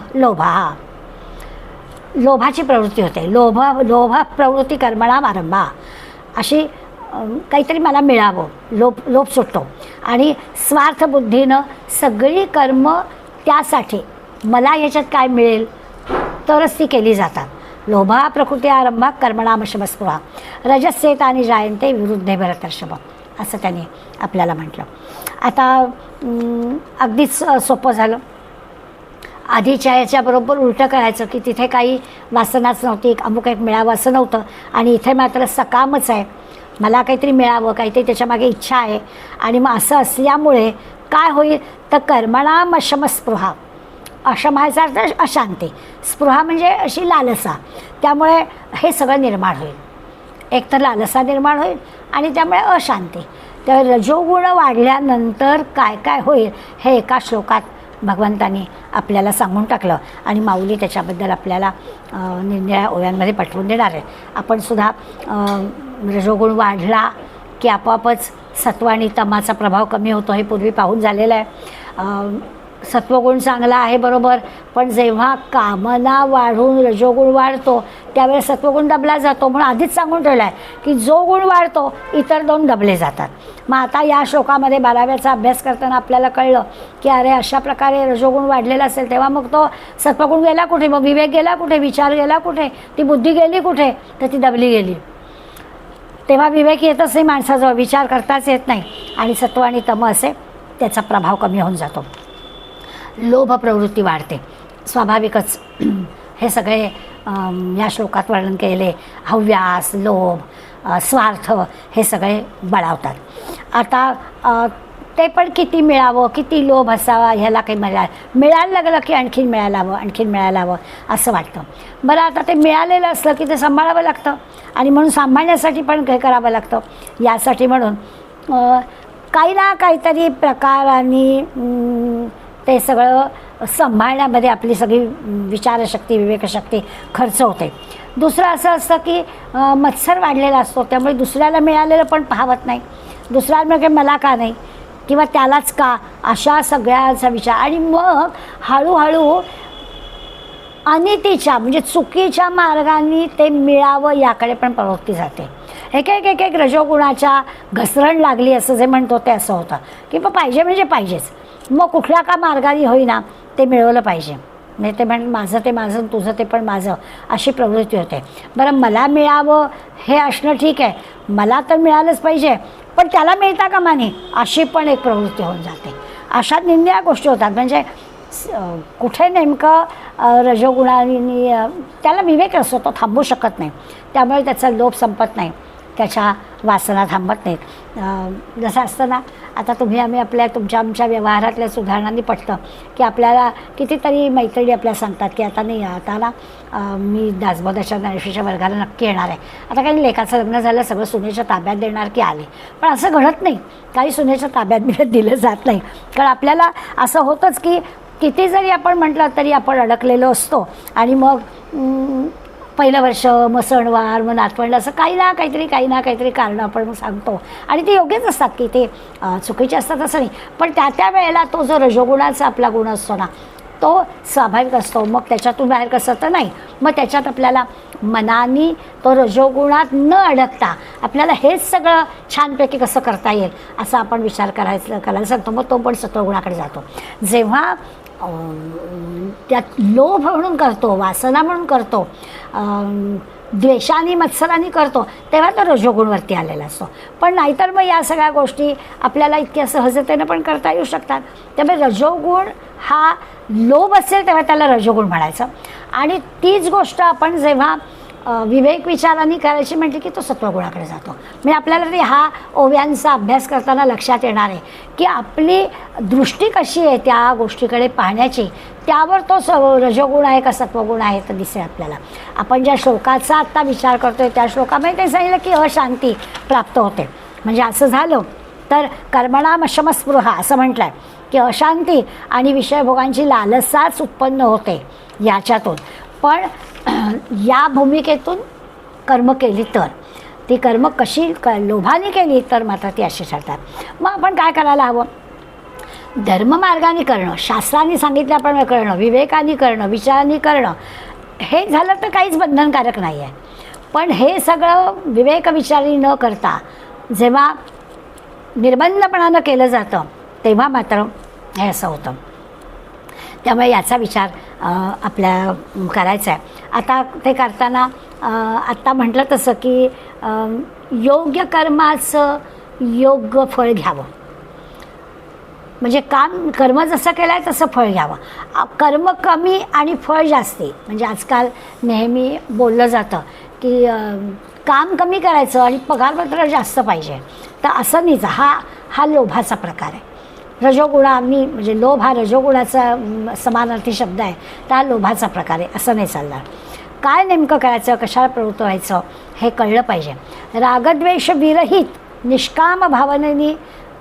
लोभाची प्रवृत्ती होते. लोभ प्रवृत्ती कर्मणाम आरंभा, अशी काहीतरी मला मिळावं, लोभ सुटतो आणि स्वार्थबुद्धीनं सगळी कर्म त्यासाठी मला याच्यात काय मिळेल तरच ती केली जातात. लोभा प्रकृती आरंभा कर्मणामशमस्पृहा रजस्येतानि जायन्ते विवृद्धे भरतर्षभ, असं त्यांनी आपल्याला म्हटलं. आता अगदीच सोपं झालं. आधीच्या याच्याबरोबर उलटं करायचं की तिथे काही वासनाच नव्हती, अमुक एक मिळावं असं नव्हतं, आणि इथे मात्र सकामच आहे, मला काहीतरी मिळावं, काहीतरी त्याच्यामागे इच्छा आहे. आणि मग असं असल्यामुळे काय होईल तर कर्मणामशमस्पृहा, अशमायचा अर्थ अशांती, स्पृहा म्हणजे अशी लालसा, त्यामुळे हे सगळं निर्माण होईल. एक तर लालसा निर्माण होईल आणि त्यामुळे अशांती. तर रजोगुण वाढल्यानंतर काय काय होईल हे एका श्लोकात भगवंतांनी आपल्याला सांगून टाकलं आणि माऊली त्याच्याबद्दल आपल्याला निरनिळ्या ओव्यांमध्ये पटवून देणार आहे. आपण सुद्धा रजोगुण वाढला की आपोआपच सत्व आणि तमाचा प्रभाव कमी होतो हे पूर्वी पाहून झालेलं आहे. सत्वगुण चांगला आहे बरोबर, पण जेव्हा कामना वाढून रजोगुण वाढतो त्यावेळेस सत्वगुण दबला जातो. म्हणून आधीच सांगून ठेवलं आहे की जो गुण वाढतो इतर दोन दबले जातात. मग आता या श्लोकामध्ये 12व्याचा अभ्यास करताना आपल्याला कळलं की अरे अशा प्रकारे रजोगुण वाढलेला असेल तेव्हा मग तो सत्वगुण गेला कुठे, मग विवेक गेला कुठे, विचार गेला कुठे, ती बुद्धी गेली कुठे, तर ती दबली गेली. तेव्हा विवेक येतच नाही माणसाजवळ, विचार करताच येत नाही आणि सत्व आणि तम असे त्याचा प्रभाव कमी होऊन जातो. लोभ प्रवृत्ती वाढते स्वाभाविकच. हे सगळे या श्लोकात वर्णन केलेले हव्यास, लोभ, स्वार्थ हे सगळे बळावतात. आता ते पण किती मिळावं, किती लोभ असावा ह्याला काही मिळायला लागलं की आणखीन मिळायला हवं, आणखीन मिळायला हवं असं वाटतं. बरं आता ते मिळालेलं असलं की ते सांभाळावं लागतं आणि म्हणून सांभाळण्यासाठी पण काही करावं लागतं. यासाठी म्हणून काही ना काहीतरी प्रकारांनी ते सगळं सांभाळण्यामध्ये आपली सगळी विचारशक्ती, विवेकशक्ती खर्च होते. दुसरं असं असतं की मत्सर वाढलेला असतो, त्यामुळे दुसऱ्याला मिळालेलं पण पाहवत नाही, दुसऱ्याला मला का नाही किंवा त्यालाच का, अशा सगळ्याचा विचार. आणि मग हळूहळू अनितीच्या म्हणजे चुकीच्या मार्गाने ते मिळावं याकडे पण प्रवृत्ती जाते. एक एक एक एक रजोगुणाच्या घसरण लागली असं जे म्हणतो ते असं होतं की पाहिजे म्हणजे पाहिजेच, मग कुठल्या का मार्गाने होईना ते मिळवलं पाहिजे. नाही ते माझं ते माझं, तुझं ते पण माझं, अशी प्रवृत्ती होते. बरं मला मिळावं हे असणं ठीक आहे, मला तर मिळालंच पाहिजे, पण त्याला मिळता कामा नये अशी पण एक प्रवृत्ती होऊन जाते. अशा निंद्या गोष्टी होतात. म्हणजे कुठे नेमकं रजोगुणाने त्याला विवेक असतो, तो थांबू शकत नाही, त्यामुळे त्याचा लोभ संपत नाही, त्याच्या वासना थांबत नाहीत. जसं असतं ना, आता आम्ही तुमच्या आमच्या व्यवहारातल्या सुधारणांनी पटतं की आपल्याला कितीतरी मैत्रिणी आपल्याला सांगतात की आता नाही, आता ना मी दासबोधाच्या ज्ञानेश्वरीच्या वर्गाला नक्की येणार आहे. आता काही लेकाचं लग्न झालं, सगळं सुनेच्या ताब्यात देणार की आले, पण असं घडत नाही. काही सुनेच्या ताब्यात दिलं जात नाही, कारण आपल्याला असं होतंच की किती जरी आपण म्हटलं तरी आपण अडकलेलो असतो. आणि मग पहिलं वर्ष, मग सणवार, मग नातवंड, असं काही ना काहीतरी कारणं आपण मग सांगतो आणि ते योग्यच असतात की ते चुकीचे असतात असं नाही, पण त्या वेळेला तो जो रजोगुणाचा आपला गुण असतो ना तो स्वाभाविक असतो. मग त्याच्यातून बाहेर कसं तर नाही, मग त्याच्यात आपल्याला मनाने तो रजोगुणात न अडकता आपल्याला हेच सगळं छानपैकी कसं करता येईल असा आपण विचार करायला सांगतो. मग तो पण सत्वगुणाकडे जातो. जेव्हा त्यात लोभ म्हणून करतो, वासना म्हणून करतो, द्वेषाने मत्सराने करतो, तेव्हा तो रजोगुणवरती आलेला असतो. पण नाहीतर मग या सगळ्या गोष्टी आपल्याला इतक्या सहजतेनं पण करता येऊ शकतात. त्यामुळे रजोगुण हा लोभ असेल तेव्हा त्याला रजोगुण म्हणायचं. आणि तीच गोष्ट आपण जेव्हा विवेक विचारांनी करायची म्हटली की तो सत्वगुणाकडे जातो. म्हणजे आपल्याला तरी हा ओव्यांचा अभ्यास करताना लक्षात येणार आहे की आपली दृष्टी कशी आहे त्या गोष्टीकडे पाहण्याची, त्यावर तो रजोगुण आहे का सत्वगुण आहे तर दिसेल आपल्याला. आपण ज्या श्लोकाचा आत्ता विचार करतोय त्या श्लोकामध्ये ते सांगितलं की अशांती प्राप्त होते. म्हणजे असं झालं तर कर्मणाम शमस्पृहा असं म्हटलं आहे की अशांती आणि विषयभोगांची लालसाच उत्पन्न होते याच्यातून. पण या भूमिकेतून कर्म केली तर ती कर्म कशी लोभाने केली तर मात्र ती अशी ठरतात. मग आपण काय करायला हवं? धर्ममार्गाने करणं, शास्त्रांनी सांगितल्याप्रमाणे करणं, विवेकाने करणं, विचारांनी करणं, हे झालं तर काहीच बंधनकारक नाही आहे. पण हे सगळं विवेक विचारांनी न करता जेव्हा निर्बंधपणानं केलं जातं तेव्हा मात्र हे असं होतं. त्यामुळे याचा विचार आपल्या करायचा आहे. आता ते करताना आत्ता म्हटलं तसं की योग्य कर्माचं योग्य फळ घ्यावं. म्हणजे कर्म जसं केलं आहे तसं फळ घ्यावं. कर्म कमी आणि फळ जास्ती. म्हणजे आजकाल नेहमी बोललं जातं की काम कमी करायचं आणि पगारपत्र जास्त पाहिजे, तर असं नाहीच. हा लोभाचा प्रकार आहे. रजोगुणांनी म्हणजे लोभ हा रजोगुणाचा समानार्थी शब्द आहे, त्या लोभाचा प्रकार आहे असं नाही चालणार. काय नेमकं करायचं, कशाला प्रवृत्त व्हायचं हे कळलं पाहिजे. रागद्वेष विरहित निष्काम भावनेने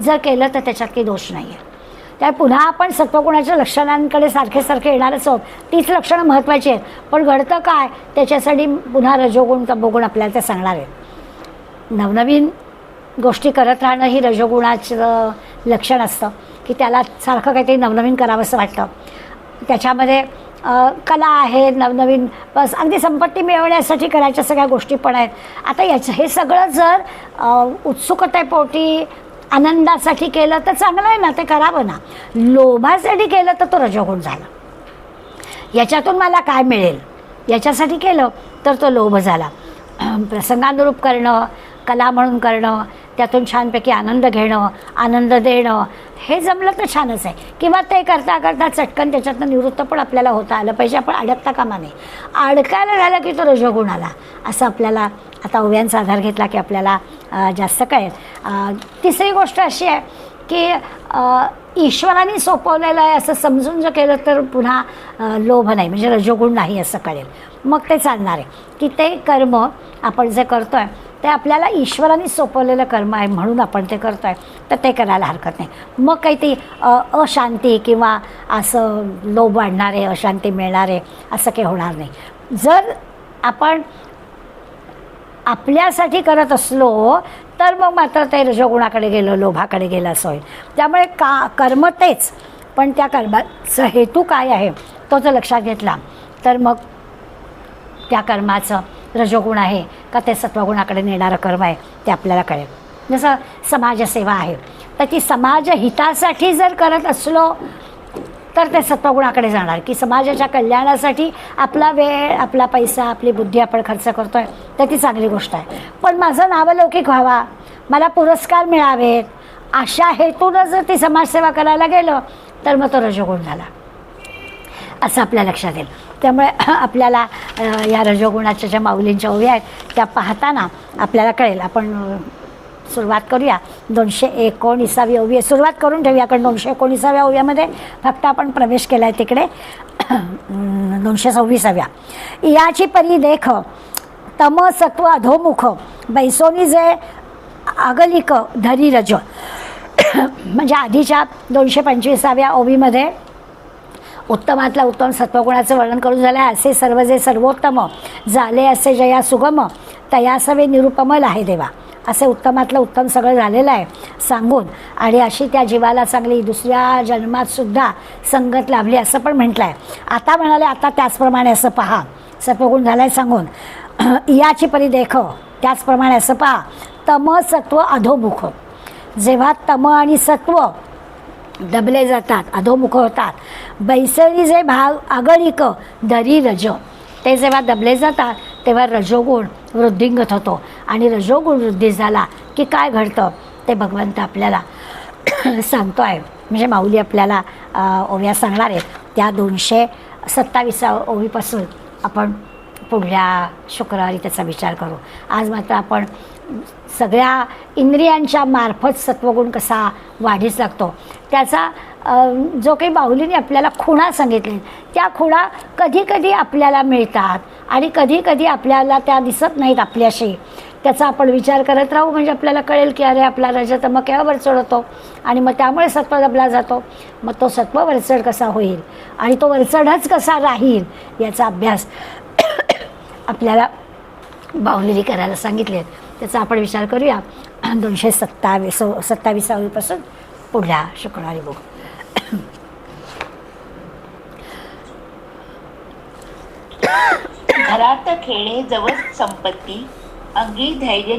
जर केलं तर त्याच्यात काही दोष नाही आहे. त्या पुन्हा आपण सत्वगुणाच्या लक्षणांकडे सारखे सारखे येणारच आहोत. तीच लक्षणं महत्त्वाची आहेत, पण घडतं काय त्याच्यासाठी पुन्हा रजोगुण तमोगुण आपल्याला ते सांगणार आहेत. नवनवीन गोष्टी करत राहणं ही रजोगुणाचं लक्षण असतं की त्याला सारखं काहीतरी नवनवीन करावंसं वाटतं. त्याच्यामध्ये कला आहे, नवनवीन बस अगदी संपत्ती मिळवण्यासाठी करायच्या सगळ्या गोष्टी पण आहेत. आता हे सगळं जर उत्सुकतेपोटी आनंदासाठी केलं तर चांगलं आहे ना, ते करावं ना. लोभासाठी केलं तर तो रजोगुण झाला. याच्यातून मला काय मिळेल याच्यासाठी केलं तर तो लोभ झाला. प्रसंगानुरूप करणं, कला म्हणून करणं, त्यातून छानपैकी आनंद घेणं, आनंद देणं हे जमलं तर छानच आहे. किंवा ते करता करता चटकन त्याच्यातनं निवृत्त पण आपल्याला होता आलं पाहिजे. आपण अडकता कामा नये. अडकायला झालं की तो रजोगुण आला असं आपल्याला आता ओव्यांचा आधार घेतला की आपल्याला जास्त कळेल. तिसरी गोष्ट अशी आहे की ईश्वराने सोपवलेलं आहे असं समजून जर केलं तर पुन्हा लोभ नाही म्हणजे रजोगुण नाही असं कळेल. मग ते चालणार आहे की ते कर्म आपण जे करतो आहे ते आपल्याला ईश्वराने सोपवलेलं कर्म आहे म्हणून आपण ते करतो आहे, तर ते करायला हरकत नाही. मग काही ती अशांती किंवा असं लोभ वाढणारे, अशांती मिळणारे असं काही होणार नाही. जर आपण आपल्यासाठी करत असलो तर मग मात्र ते रजोगुणाकडे गेलं, लोभाकडे गेलं असं होईल. त्यामुळे कर्म तेच, पण त्या कर्माचा हेतू काय आहे तो जर लक्षात घेतला तर मग त्या कर्माचं रजोगुण आहे का ते सत्वगुणाकडे नेणारं कर्म आहे ते आपल्याला कळेल. जसं समाजसेवा आहे, तर ती समाजहितासाठी जर करत असलो तर ते सत्वगुणाकडे जाणार. की समाजाच्या कल्याणासाठी आपला वेळ, आपला पैसा, आपली बुद्धी आपण खर्च करतो आहे तर ती चांगली गोष्ट आहे. पण माझं नावलौकिक व्हावा, मला पुरस्कार मिळावेत अशा हेतूनं जर ती समाजसेवा करायला गेलं तर मग तो रजोगुण झाला असं आपल्या लक्षात येईल. त्यामुळे आपल्याला या रजोगुणाच्या ज्या माऊलींच्या ओव्या आहेत त्या पाहताना आपल्याला कळेल. आपण सुरुवात करूया. 219वी ओवी सुरुवात करून ठेवूया, कारण 219व्या ओव्यामध्ये फक्त आपण प्रवेश केला आहे तिकडे. 226व्या याची परी देख तम सत्व अधोमुख बैसोनी जे अगलिक धरी रज. म्हणजे आधीच्या 225व्या ओवीमध्ये उत्तमातला उत्तम सत्वगुणाचं वर्णन करून झालं आहे. असे सर्व जे सर्वोत्तम झाले असे जया सुगम तयासवे निरुपम लाहे देवा. असे उत्तमातलं उत्तम सगळं झालेलं आहे सांगून, आणि अशी त्या जीवाला चांगली दुसऱ्या जन्मात सुद्धा संगत लाभली असं पण म्हटलं आहे. आता म्हणाले आता त्याचप्रमाणे असं पहा, सत्वगुण झाला आहे सांगून. याची परी देख, त्याचप्रमाणे असं पहा. तम सत्व अधोमुख. जेव्हा तम आणि सत्व दबले जातात, अधोमुख होतात, बैसरी जे भाग आगळिक दरी रज, ते जेव्हा दबले जातात तेव्हा रजोगुण वृद्धिंगत होतो. आणि रजोगुण वृद्धी झाला की काय घडतं ते भगवंत आपल्याला सांगतो आहे. म्हणजे माऊली आपल्याला ओव्या सांगणार आहेत. त्या 227 ओवीपासून आपण पुढल्या शुक्रवारी त्याचा विचार करू. आज मात्र आपण सगळ्या इंद्रियांच्या मार्फत सत्वगुण कसा वाढीस लागतो त्याचा जो काही माऊलीने आपल्याला खुणा सांगितले त्या खुणा कधी कधी आपल्याला मिळतात आणि कधी कधी आपल्याला त्या दिसत नाहीत आपल्याशी. त्याचा आपण विचार करत राहू म्हणजे आपल्याला कळेल की अरे आपला रजतम केव्हा वरचढ होतो आणि मग त्यामुळे सत्व दबला जातो. मग तो सत्व वरचढ कसा होईल आणि तो वरचढच कसा राहील याचा अभ्यास आपल्याला माऊलीने करायला सांगितले. त्याचा आपण विचार करूया 227पासून पुढल्या शुक्रवारी बघू. घरात खेळे जवळ संपत्ती अंगी धैर्य